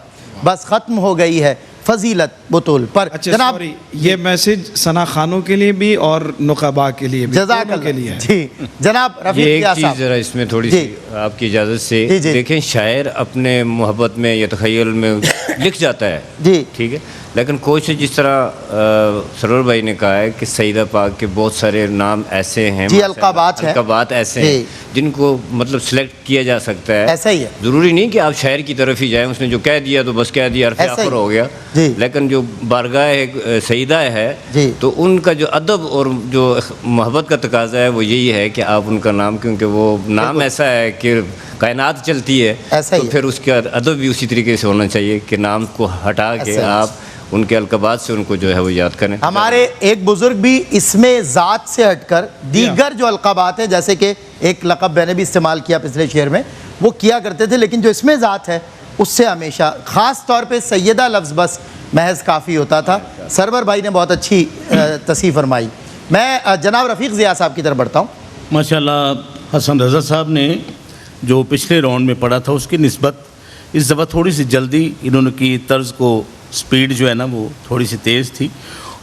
बस ख़त्म हो गई है फजीलत बुतूल पर। अच्छा जनाब ये मैसेज सना खानों के लिए भी और नुक़बा के लिए भी, दोनों के लिए है। जी जनाब रफ़ीक ये एक रियाज़ चीज़ साहब। ज़रा इसमें थोड़ी सी आपकी इजाज़त से देखें, शायर अपने मोहब्बत में या तख़य्युल में लिख जाता है जी, ठीक है, लेकिन कोशिश जिस तरह सरवर भाई ने कहा है कि सईदा पाक के बहुत सारे नाम ऐसे हैं, जी, अलकाबात हैं। अलकाबात ऐसे जी। हैं जिनको मतलब सिलेक्ट किया जा सकता है। ऐसा ही है। ज़रूरी नहीं कि आप शायर की तरफ ही जाएं, उसने जो कह दिया तो बस कह दिया, हरफ ऐसा ही। आखिर हो गया। जी। लेकिन जो बारगाह सईदा है जी। तो उनका जो अदब और जो मोहब्बत का तकाजा है वो यही है कि आप उनका नाम, क्योंकि वो नाम ऐसा है कि कायनात चलती है, ऐसा ही तो है। फिर उसका अदब भी उसी तरीके से होना चाहिए कि नाम को हटा के ऐसा ही। आप उनके अलकबात से उनको जो है वो याद करें। हमारे एक बुजुर्ग भी इसमें ज़ात से हटकर दीगर जो अलकाबात है, जैसे कि एक लक़ब मैंने भी इस्तेमाल किया पिछले शेर में, वो किया करते थे, लेकिन जो इसमें ज़ात है उससे हमेशा ख़ास तौर पे सैयदा लफ्ज़ बस महज काफ़ी होता था। सरवर भाई ने बहुत अच्छी तस्वीर फरमाई। मैं जनाब रफ़ीक ज़िया साहब की तरफ बढ़ता हूँ। माशाल्लाह हसन रज़ा साहब ने जो पिछले राउंड में पढ़ा था उसकी निस्बत इस दफ़ा थोड़ी सी जल्दी इन्होंने की, तर्ज को स्पीड जो है ना वो थोड़ी सी तेज़ थी,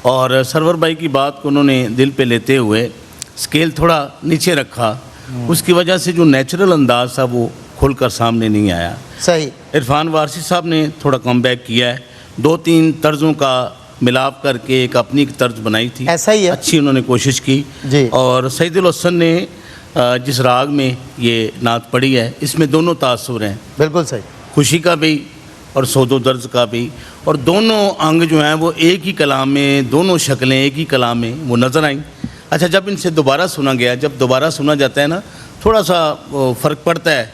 और सरवर भाई की बात को उन्होंने दिल पे लेते हुए स्केल थोड़ा नीचे रखा, उसकी वजह से जो नेचुरल अंदाज था वो खुलकर सामने नहीं आया। सही। इरफान वारसी साहब ने थोड़ा कमबैक किया है, 2-3 तर्ज़ों का मिलाप करके एक अपनी तर्ज बनाई थी, ऐसा ही है। अच्छी उन्होंने कोशिश की जी। और सईदुल हसन ने जिस राग में ये नात पढ़ी है इसमें दोनों तासुर हैं, बिल्कुल सही। खुशी का भी और सोदो दर्ज का भी, और दोनों अंग जो हैं वो एक ही कलाम में, दोनों शक्लें एक ही कलाम में वो नज़र आईं। अच्छा, जब इनसे दोबारा सुना गया, जब दोबारा सुना जाता है ना थोड़ा सा फ़र्क पड़ता है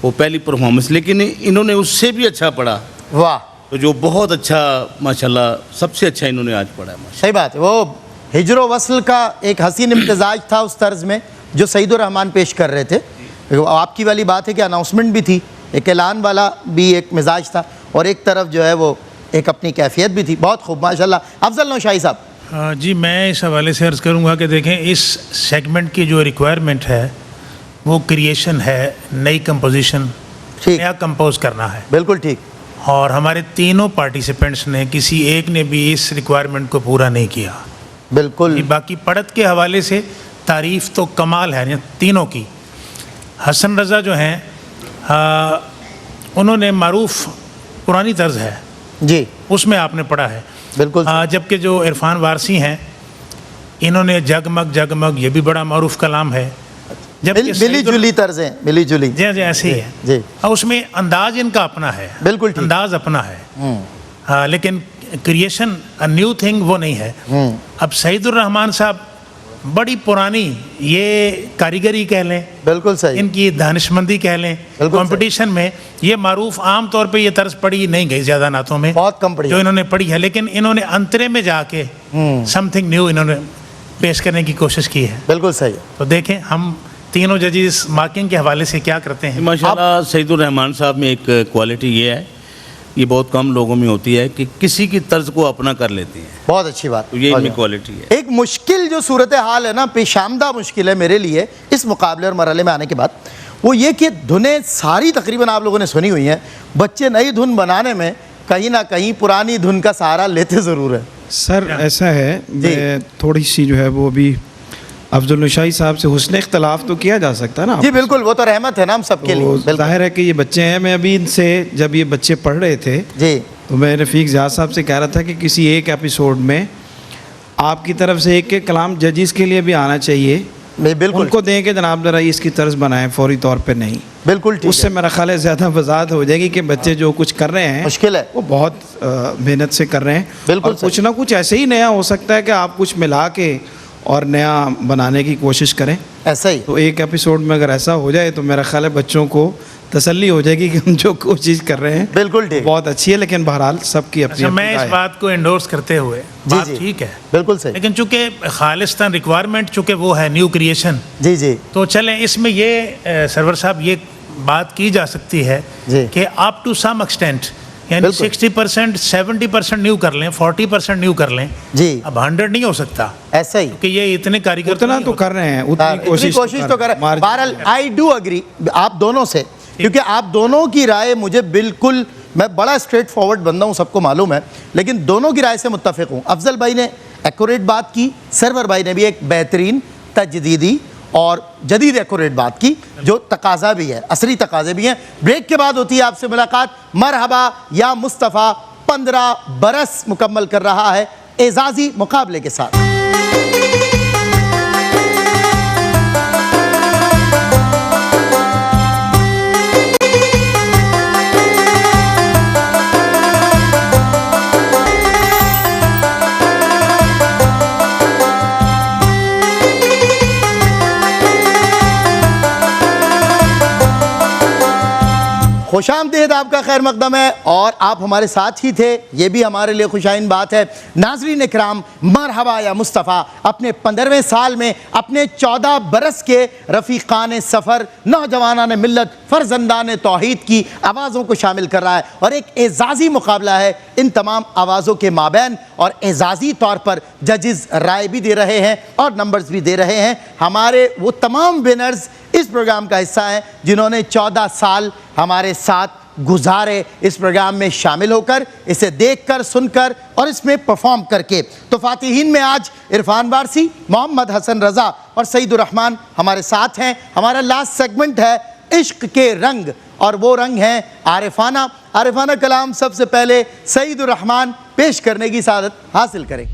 वो पहली परफॉर्मेंस, लेकिन इन्होंने उससे भी अच्छा पढ़ा, वाह, तो जो बहुत अच्छा माशाल्लाह सबसे अच्छा इन्होंने आज पढ़ा है माशाल्लाह। सही बात है। वो हिजरो वसल का एक हसीन इम्तजाज था उस तर्ज में जो सईदुर रहमान पेश कर रहे थे। आपकी वाली बात है कि अनाउंसमेंट भी थी, एक ऐलान वाला भी एक मिजाज था, और एक तरफ जो है वो एक अपनी कैफियत भी थी। बहुत खूब माशाल्लाह। अफजल नौशाही साहब। जी, मैं इस हवाले से अर्ज़ करूँगा कि देखें, इस सेगमेंट की जो रिक्वायरमेंट है वो क्रिएशन है, नई कंपोजिशन, ठीक, नया कंपोज करना है, बिल्कुल ठीक। और हमारे तीनों पार्टिसिपेंट्स ने किसी एक ने भी इस रिक्वायरमेंट को पूरा नहीं किया। बिल्कुल। बाकी पढ़त के हवाले से तारीफ़ तो कमाल है तीनों की। हसन रज़ा जो हैं उन्होंने मारूफ पुरानी तर्ज है जी, उसमें आपने पढ़ा है, बिल्कुल। जबकि जो इरफान वारसी हैं इन्होंने जगमग जगमग, ये भी बड़ा मारूफ कलाम है। मिली जुली तर्जें, मिली जुली। जी जी, ऐसे ही है जी। और उसमें अंदाज इनका अपना है, बिल्कुल ठीक। अंदाज अपना है, लेकिन क्रिएशन अ न्यू थिंग वो नहीं है। अब सईदुर रहमान साहब बड़ी पुरानी ये कारीगरी कह लें, बिल्कुल सही, इनकी दानिशमंदी कह लें, कंपटीशन में ये मारूफ आम तौर पे ये तर्ज पढ़ी नहीं गई ज़्यादा नातों में, बहुत कम पढ़ी जो इन्होंने पढ़ी है, लेकिन इन्होंने अंतरे में जाके समथिंग न्यू इन्होंने पेश करने की कोशिश की है। बिल्कुल सही। तो देखें हम तीनों जजेस मार्किंग के हवाले से क्या करते हैं। माशाल्लाह सईदुर रहमान साहब में एक क्वालिटी ये है, ये बहुत कम लोगों में होती है कि किसी की तर्ज को अपना कर लेते हैं, बहुत अच्छी बात। तो ये इनमें क्वालिटी है। एक मुश्किल जो सूरत हाल है ना, पेशामदा मुश्किल है मेरे लिए इस मुकाबले और मरहले में आने के बाद, वो ये कि धुनें सारी तकरीबन आप लोगों ने सुनी हुई हैं, बच्चे नई धुन बनाने में कहीं ना कहीं पुरानी धुन का सहारा लेते ज़रूर है। सर ऐसा है, मैं थोड़ी सी जो है वो भी अफजल नौशाही साहब से हुस्न इख्तलाफ तो किया जा सकता है ना। जी बिल्कुल, वो तो रहमत है ना हम सबके लिए। तो जाहिर है कि ये बच्चे हैं, मैं अभी इनसे जब ये बच्चे पढ़ रहे थे जी, तो मैं रफ़ीक ज़िया साहब से कह रहा था कि किसी एक एपिसोड में आपकी तरफ से एक एक कलाम जजेस के लिए भी आना चाहिए, बिल्कुल उनको दें कि जनाब ज़रा इसकी तर्ज बनाएं, फौरी तौर पे नहीं। बिल्कुल ठीक उससे है। मेरा ख्याल है ज़्यादा वजाहत हो जाएगी कि बच्चे जो कुछ कर रहे हैं मुश्किल है, वो बहुत मेहनत से कर रहे हैं। बिल्कुल और कुछ ना कुछ ऐसे ही नया हो सकता है कि आप कुछ मिला के और नया बनाने की कोशिश करें। ऐसा ही। तो एक एपिसोड में अगर ऐसा हो जाए तो मेरा ख्याल है बच्चों को तसल्ली हो जाएगी कि हम जो कोशिश कर रहे हैं बिल्कुल ठीक, बहुत अच्छी है, लेकिन बहरहाल सबकी अपनी अच्छा, मैं अपनी इस राय है। बात को एंडोर्स करते हुए, बात जी। ठीक है, बिल्कुल सही। लेकिन चूंकि खालिस्तान रिक्वायरमेंट चूंकि वो है न्यू क्रिएशन, जी जी तो चलें इसमें ये सरवर साहब ये बात की जा सकती है जी। कि अप टू सम एक्सटेंट, यानी बिल्कुल। 60% 70% न्यू कर लें, 40% न्यू कर लें, जी, अब 100 नहीं हो सकता, ऐसा ही। क्योंकि ये इतने कारीगर उतना नहीं तो होते। कर रहे हैं, इतनी उतनी कोशिश तो कर। बहरहाल आई डू अग्री आप दोनों से, क्योंकि आप दोनों की राय मुझे बिल्कुल, मैं बड़ा स्ट्रेट फॉरवर्ड बंदा हूँ सबको मालूम है, लेकिन दोनों की राय से मुत्तफिक हूँ। अफजल भाई ने एक्यूरेट बात की, सरवर भाई ने भी एक बेहतरीन तजदीदी और जदीद एक्यूरेट बात की, जो तकाजा भी है, असरी तकाजे भी हैं। ब्रेक के बाद होती है आपसे मुलाकात। मरहबा या मुस्तफ़ा 15 बरस मुकम्मल कर रहा है एजाजी मुकाबले के साथ। खुशामदीद, आपका खैर मकदम है और आप हमारे साथ ही थे, ये भी हमारे लिए खुशाइन बात है। नाज़रीन इकराम, मरहबा या मुस्तफ़ा अपने 15वें साल में अपने 14 बरस के रफ़ीक़ान सफ़र, नौजवानान मिल्लत, फ़र्ज़ंदान तौहीद की आवाज़ों को शामिल कर रहा है और एक एजाज़ी मुकाबला है इन तमाम आवाज़ों के माबैन और एजाज़ी तौर पर जजेस राय भी दे रहे हैं और नंबर्स भी दे रहे हैं। हमारे वो तमाम विनर्स इस प्रोग्राम का हिस्सा हैं जिन्होंने 14 साल हमारे साथ गुजारे इस प्रोग्राम में शामिल होकर, इसे देखकर, सुनकर और इसमें परफॉर्म करके। तो फातिहीन में आज इरफान वारसी, मोहम्मद हसन रज़ा और सईदुर रहमान हमारे साथ हैं। हमारा लास्ट सेगमेंट है इश्क के रंग और वो रंग हैं आरिफाना। आरिफाना कलाम सबसे पहले सईदुर रहमान पेश करने की सादत हासिल करें।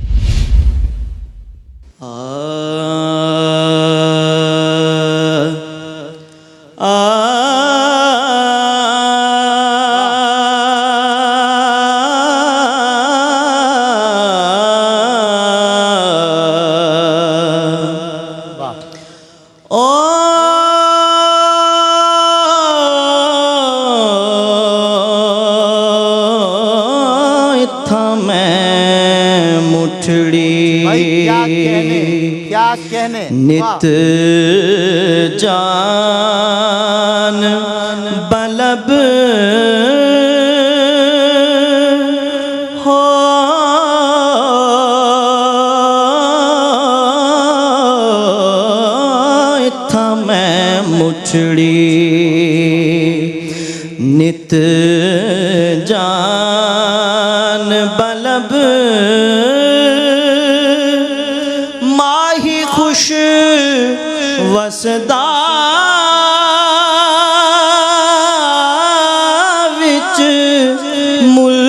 क्या कहने नित जान बलब हो इत्था मैं मुछड़ी नित जान बलब खुश वसदा विच मुल्क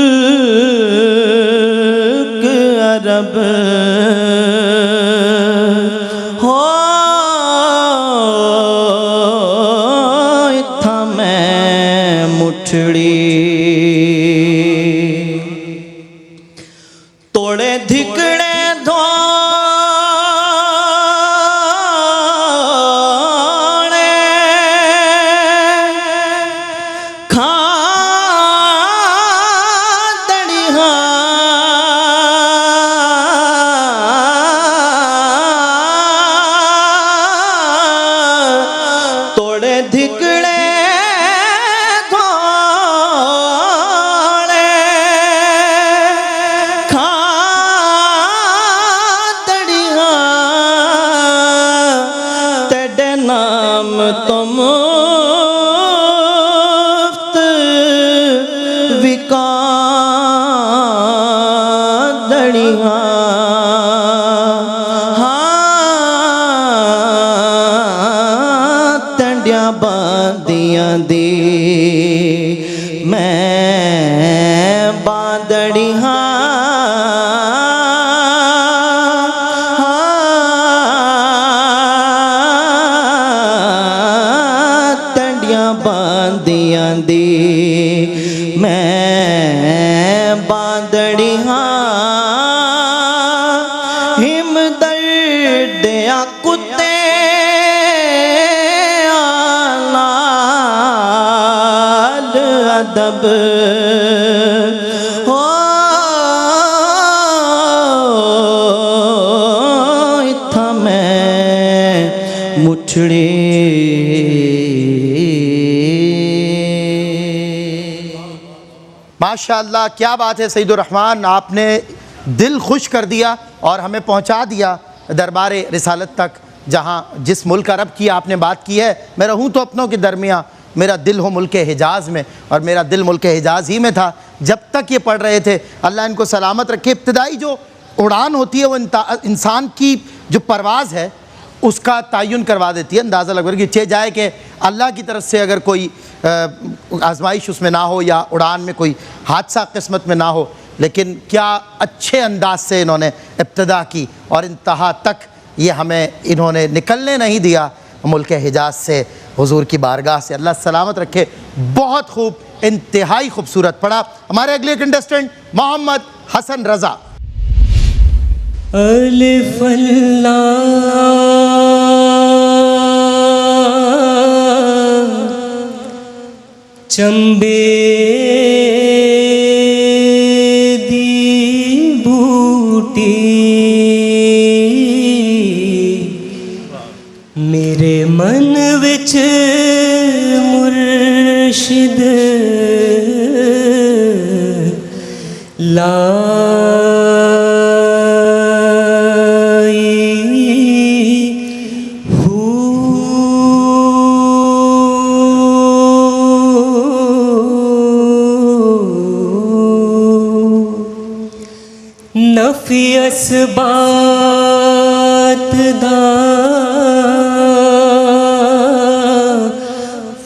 अरब हो इत्था मैं मुठड़ी तोड़े धिकड़े बांदियां दी मैं बांदड़ी तंडियां बांदियां दी मैं बांदड़ी हिम दर्दिया कुत्ते अदब हो इत्था मैं मुठड़ी माशाअल्लाह, क्या बात है सईदुर रहमान, आपने दिल खुश कर दिया और हमें पहुंचा दिया दरबारे रिसालत तक, जहां जिस मुल्क अरब की आपने बात की है। मैं रहूं तो अपनों के दरमियाँ, मेरा दिल हो मुल्क हिजाज़ में और मेरा दिल मुल्क हिजाज़ ही में था जब तक ये पढ़ रहे थे। अल्लाह इनको सलामत रखे। इब्तिदाई जो उड़ान होती है वो इंसान की जो परवाज़ है उसका तयन करवा देती है, अंदाज़ा लगभग कि चे जाए कि अल्लाह की तरफ से अगर कोई आजमाइश उसमें ना हो या उड़ान में कोई हादसा किस्मत में ना हो। लेकिन क्या अच्छे अंदाज से इन्होंने इब्तदा की और इंतहा तक ये हमें इन्होंने निकलने नहीं दिया मुल्क हिजाज़ से, हुजूर की बारगाह से। अल्लाह सलामत रखे। बहुत खूब, इंतहाई खूबसूरत पढ़ा। हमारे अगले कंटेस्टेंट मोहम्मद हसन रज़ा। अलिफ चंबे दी बूटी मेरे मन विच मुर्शिद नफियस बात दा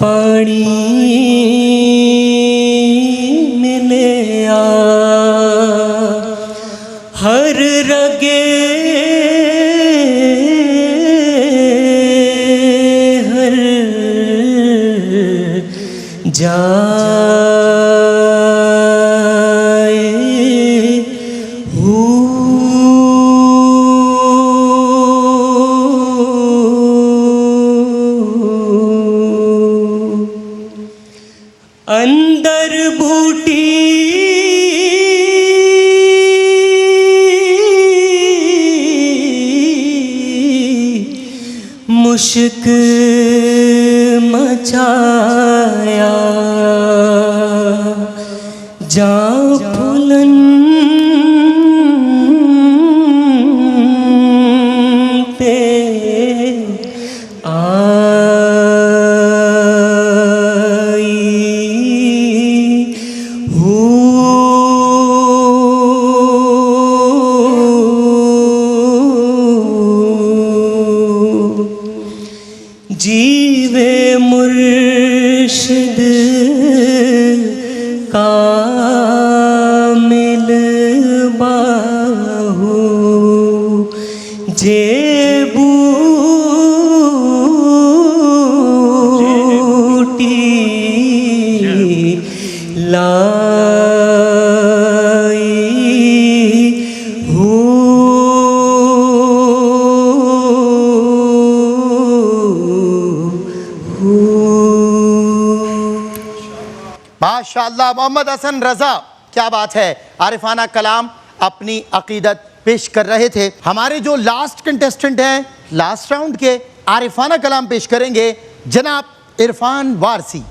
पानी मिलया हर रगे हर अंदर बूटी मुश्क मचाया जा फुलन पे जीवे मुर्शिद कामिल बाहू जे बूटी माशाअल्लाह मोहम्मद हसन रज़ा, क्या बात है। आरिफाना कलाम अपनी अकीदत पेश कर रहे थे। हमारे जो लास्ट कंटेस्टेंट हैं लास्ट राउंड के, आरिफाना कलाम पेश करेंगे जनाब इरफान वारसी।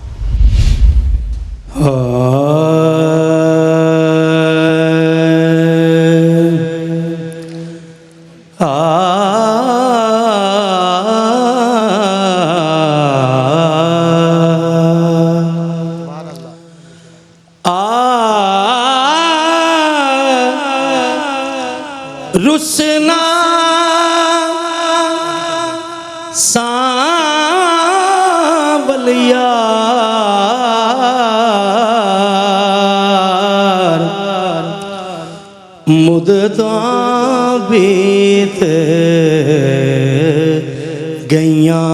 रुसना सांवल यार मुद्दतां बीत गईयां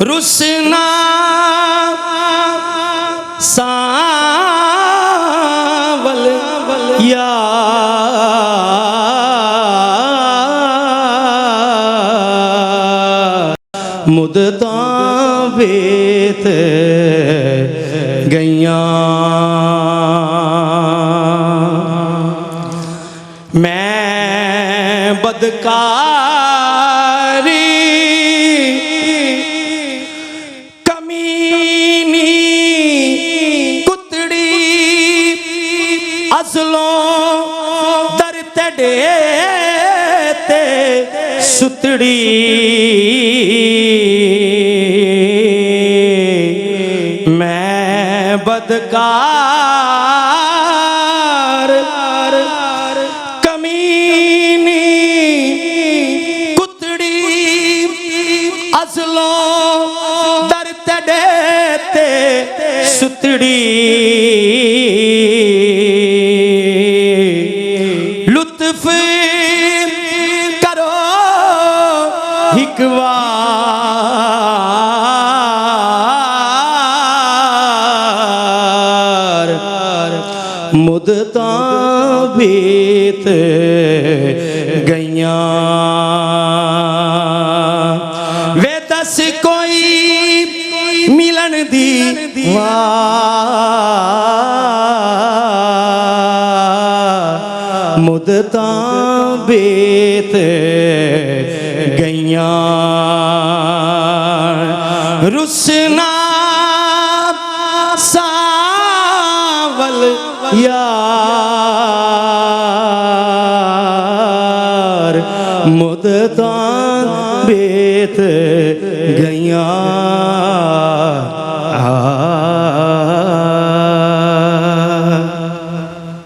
रुसना सांवल यार मुद्दतां बीत गईयां मैं बदकारी कमीनी कुतड़ी असलों दर तड़े ते सुतड़ी मैं बदकार कमी सुतड़ी लुत्फ करो हिकवार मुद्दतां बीत गईयां वे दस कोई मिलन दी वार मुद्दतां बीत गईयां रुसना सावल यार मुद्दतां बीत गईयां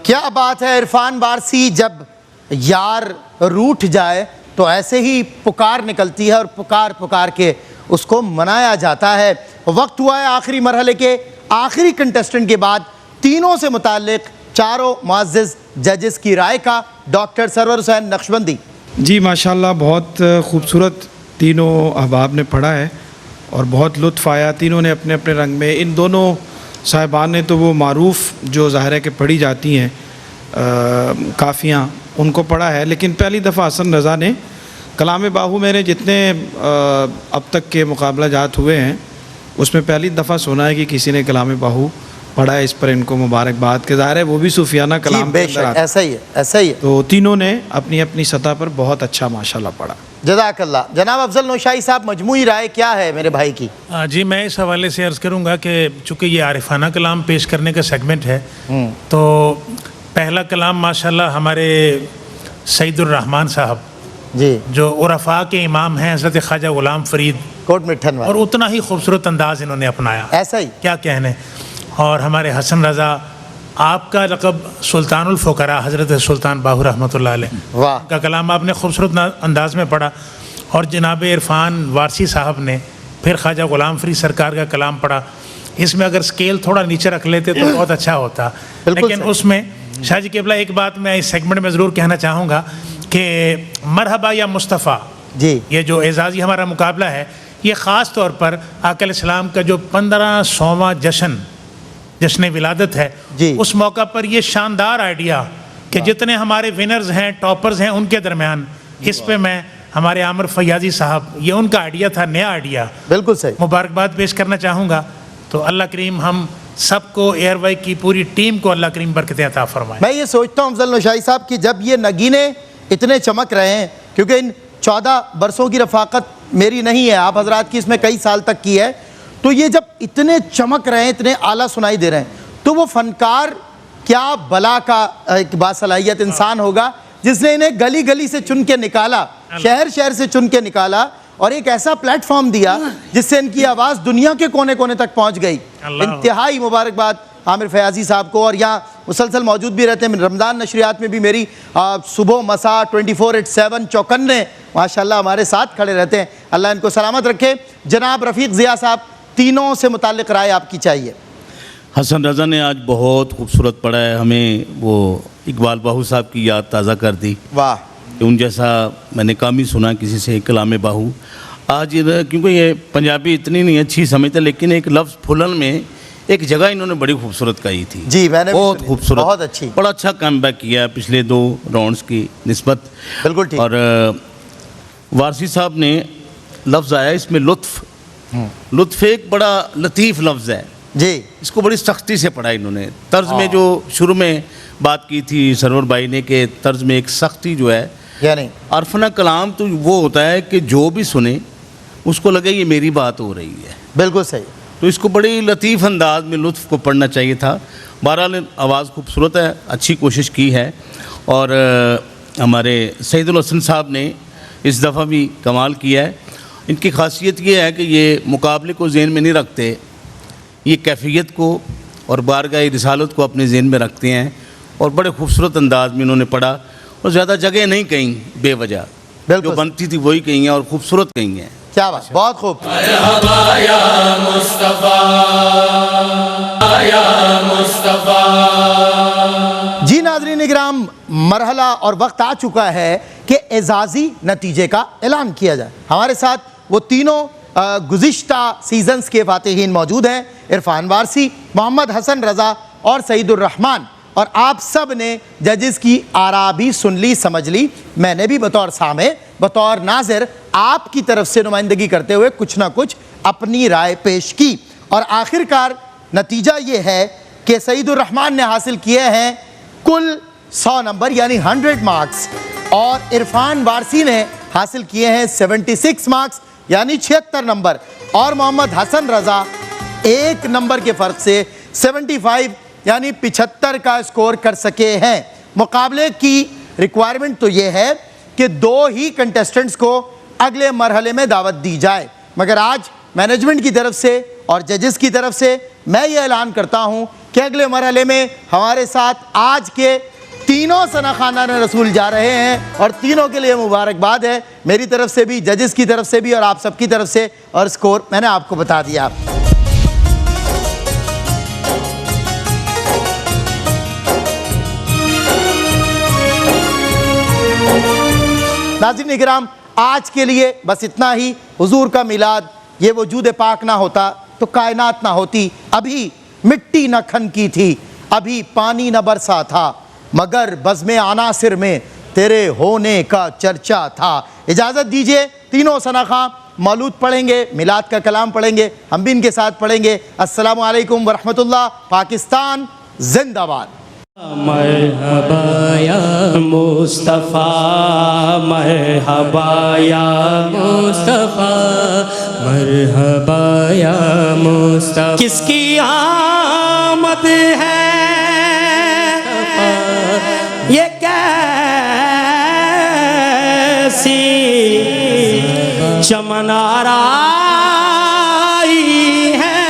क्या बात है इरफान वारसी, जब यार रूठ जाए तो ऐसे ही पुकार निकलती है और पुकार पुकार के उसको मनाया जाता है। वक्त हुआ है आखिरी मरहले के आखिरी कंटेस्टेंट के बाद तीनों से मुताल्लिक चारों मुअज़्ज़िज़ जजेस की राय का। डॉक्टर सरवर हुसैन नक्शबंदी। जी माशाल्लाह, बहुत खूबसूरत तीनों अहबाब ने पढ़ा है और बहुत लुत्फ़ आया। तीनों ने अपने अपने रंग में, इन दोनों साहिबान ने तो वो मारूफ़ जो ज़ाहिर है कि पढ़ी जाती हैं काफ़ियाँ, उनको पढ़ा है। लेकिन पहली दफ़ा हसन रज़ा ने कलाम बाहू, मैंने जितने अब तक के मुकाबला जात हुए हैं उसमें पहली दफ़ा सुना है कि किसी ने कलाम बाहू पढ़ा है। इस पर इनको मुबारकबाद के ज़ाहिर है वो भी सूफियाना कलाम के अंदर आता है। ऐसा ही है, ऐसा ही है। तो तीनों ने अपनी अपनी सतह पर बहुत अच्छा माशाल्लाह पढ़ा। जज़ाकल्लाह। जनाब अफजल नौशाही साहब, मजमूई राय क्या है मेरे भाई की? जी, मैं इस हवाले से अर्ज़ करूँगा कि चूँकि ये आरिफाना कलाम पेश करने का सेगमेंट है, तो पहला कलाम माशाल्लाह हमारे सईदुर रहमान साहब जी, जो उरफा के इमाम हैं, हज़रत ख्वाजा ग़ुलाम फ़रीद, कोट मिठन वाले, और उतना ही खूबसूरत अंदाज़ इन्होंने अपनाया, ऐसा ही क्या कहने। और हमारे हसन रज़ा, आपका लक़ब सुल्तानुल फ़ुक़रा हज़रत सुल्तान बाहू रहमतुल्लाह अलैह, वाह, का कलाम आपने खूबसूरत अंदाज़ में पढ़ा। और जनाब इरफान वारसी साहब ने फिर ख्वाजा ग़ुलाम फ़रीद सरकार का कलाम पढ़ा। इसमें अगर स्केल थोड़ा नीचे रख लेते तो बहुत अच्छा होता, लेकिन उसमें शाह जी केबला एक बात मैं इस सेगमेंट में ज़रूर कहना चाहूँगा कि मरहबा या मुस्तफ़ा जी, ये जो एजाज़ी हमारा मुकाबला है, ये ख़ास तौर पर आकल इस्लाम का जो 1500वां जश्न विलादत है जी, उस मौका पर ये शानदार आइडिया कि जितने हमारे विनर्स हैं, टॉपर्स हैं, उनके दरमियान इस पे मैं हमारे आमिर फैयाजी साहब, ये उनका आइडिया था, नया आइडिया, बिल्कुल सही, मुबारकबाद पेश करना चाहूँगा। तो अल्लाह करीम हम सबको, एयरवाई की पूरी टीम को अल्लाह करीम बरकत अता फरमाए। मैं ये सोचता हूँ अफजल नौशाही साहब कि जब ये नगीने इतने चमक रहे हैं, क्योंकि इन 14 बरसों की रफ़ाकत मेरी नहीं है, आप हजरात की इसमें कई साल तक की है, तो ये जब इतने चमक रहे हैं, इतने आला सुनाई दे रहे हैं, तो वो फ़नकार क्या बला का एक बासलाहियत इंसान होगा जिसने इन्हें गली गली से चुन के निकाला, शहर शहर से चुन के निकाला और एक ऐसा प्लेटफॉर्म दिया जिससे इनकी आवाज़ दुनिया के कोने कोने तक पहुंच गई। इंतहाई मुबारकबाद आमिर फयाजी साहब को। और यहाँ मुसलसल मौजूद भी रहते हैं, रमज़ान नशरियात में भी मेरी सुबह मसा 24/7 चौकन्ने माशाल्लाह हमारे साथ खड़े रहते हैं। अल्लाह इनको सलामत रखे। जनाब रफ़ीक ज़िया साहब, तीनों से मुताल्लिक़ राय आपकी चाहिए। हसन रज़ा ने आज बहुत खूबसूरत पढ़ा है, हमें वो इकबाल बाहू साहब की याद ताज़ा कर दी। वाह, उन जैसा मैंने कम ही सुना किसी से कलाम बाहू। आज क्योंकि ये पंजाबी इतनी नहीं अच्छी समझते, लेकिन एक लफ्ज़ फुलन में एक जगह इन्होंने बड़ी खूबसूरत कही थी। जी, मैंने बहुत खूबसूरत, बहुत अच्छी, बड़ा अच्छा कमबैक किया पिछले 2 राउंड्स की निस्बत। बिल्कुल ठीक। और वारसी साहब ने लफ्ज़ आया इसमें लुत्फ़, लुत्फ़ एक बड़ा लतीफ़ लफ्ज़ है जी, इसको बड़ी सख्ती से पढ़ा इन्होंने। तर्ज में जो शुरू में बात की थी सरवर भाई ने कि तर्ज में एक सख्ती जो है, यानी अरफना कलाम तो वो होता है कि जो भी सुने उसको लगे ये मेरी बात हो रही है। बिल्कुल सही। तो इसको बड़ी लतीफ़ अंदाज में लुत्फ़ को पढ़ना चाहिए था। बहरहाल आवाज़ खूबसूरत है, अच्छी कोशिश की है। और हमारे सईदुल हसन साहब ने इस दफ़ा भी कमाल किया है। इनकी खासियत ये है कि ये मुकाबले को ज़हन में नहीं रखते, ये कैफियत को और बारगाह रिसालत को अपने ज़हन में रखते हैं और बड़े खूबसूरत अंदाज में इन्होंने पढ़ा और ज़्यादा जगह नहीं कहीं बेवजह, जो बनती थी वही कहीं हैं और खूबसूरत कहीं हैं। क्या बात, बहुत खूब। मरहला और वक्त आ चुका है कि एजाज़ी नतीजे का ऐलान किया जाए। हमारे साथ वो तीनों गुज़िश्ता सीज़न्स के फ़ातिहीन मौजूद हैं, इरफान वारसी, मोहम्मद हसन रज़ा और सईदुर रहमान। और आप सब ने जजेस की आरा भी सुन ली, समझ ली। मैंने भी बतौर सामे, बतौर नाज़िर आपकी तरफ से नुमाइंदगी करते हुए कुछ ना कुछ अपनी राय पेश की। और आखिरकार नतीजा ये है कि सईदुर रहमान ने हासिल किए हैं कुल 100 नंबर यानी 100 मार्क्स, और इरफान वारसी ने हासिल किए हैं 76 मार्क्स यानी 76 नंबर, और मोहम्मद हसन रज़ा 1 नंबर के फ़र्क से 75 यानी 75 का स्कोर कर सके हैं। मुकाबले की रिक्वायरमेंट तो ये है कि 2 ही कंटेस्टेंट्स को अगले मरहले में दावत दी जाए, मगर आज मैनेजमेंट की तरफ से और जजेस की तरफ से मैं ये ऐलान करता हूँ कि अगले मरहले में हमारे साथ आज के तीनों सना खानान रसूल जा रहे हैं, और तीनों के लिए मुबारकबाद है मेरी तरफ से भी, जजेस की तरफ से भी और आप सबकी तरफ से। और स्कोर मैंने आपको बता दिया। नाज़रीन इकराम, आज के लिए बस इतना ही। हुजूर का मिलाद ये वजूद पाक ना होता तो कायनात ना होती, अभी मिट्टी न खनकी थी, अभी पानी न बरसा था, मगर बज़्मे अनासिर में तेरे होने का चर्चा था। इजाज़त दीजिए, तीनों सना खां मौलूद पढ़ेंगे, मिलाद का कलाम पढ़ेंगे, हम भी इनके साथ पढ़ेंगे। अस्सलामु अलैकुम वरहमतुल्लाह। पाकिस्तान जिंदाबाद। मरहबा या मुस्तफ़ा, मरहबा या मुस्तफ़ा, मरहबा या मुस्तफ़ा। किसकी आमद है ये कैसी चमन आराई है,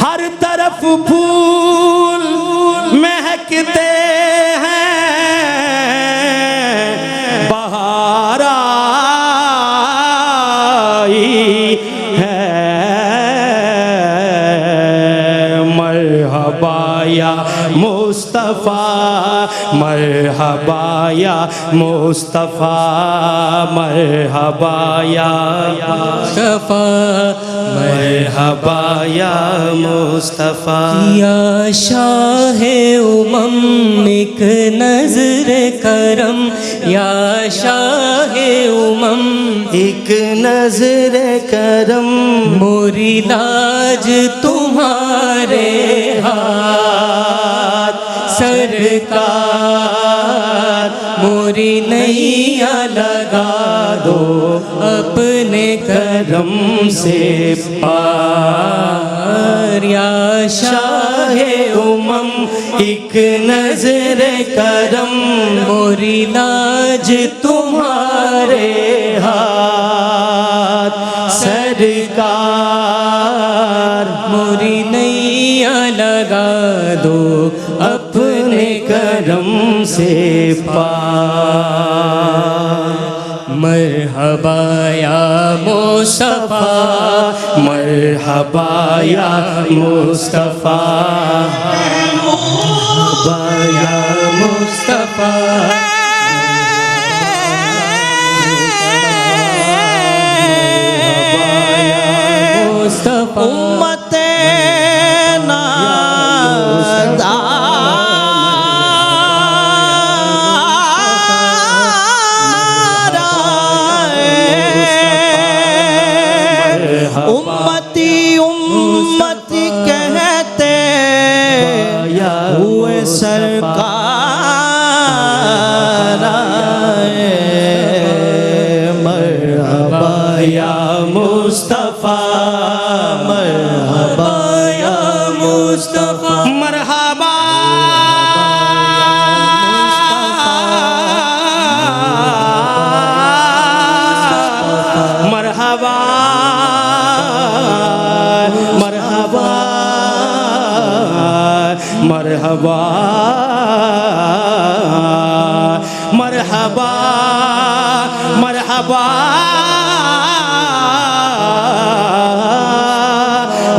हर तरफ फूल महकते हैं, बहार आई है। मरहबा या मुस्तफ़ा, मरहबा या मुस्तफ़ा, मरहबा या मुस्तफ़ा, मरहबा या मुस्तफ़ा। या शाहे उमम एक नज़र करम, या शाहे उमम एक नज़र करम, मोरी लाज तुम्हारे हाथ सरकार, मोरी नैया लगा दो अपने करम से पार। या शाहे उमम एक नज़र करम, मोरी लाज तुम्हारे हाथ सरकार, मोरी नैया लगा दो अपने करम से पार। मरहबा या मुस्तफ़ा, मरहबा या मुस्तफ़ा, मरहबा या मुस्तफ़ा, मुस्तफ़ा। उम्मते नाज़ा उम्मती उम्मती कहते हुए सरकार आए। मरहबा या मुस्तफ़ा, मरहबा या मुस्तफ़ा, मरहबा मरहबा मरहबा मरहबा मरहबा मरहबा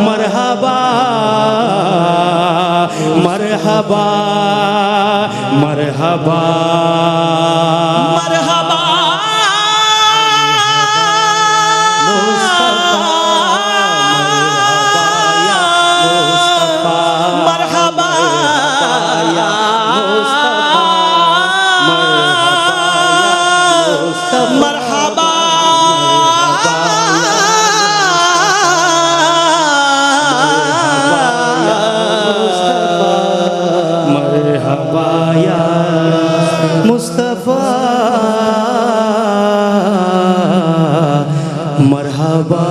मरहबा मरहबा मरहबा मरहबा मरहबा मरहबा मरहबा या मुस्तफ़ा मरहबा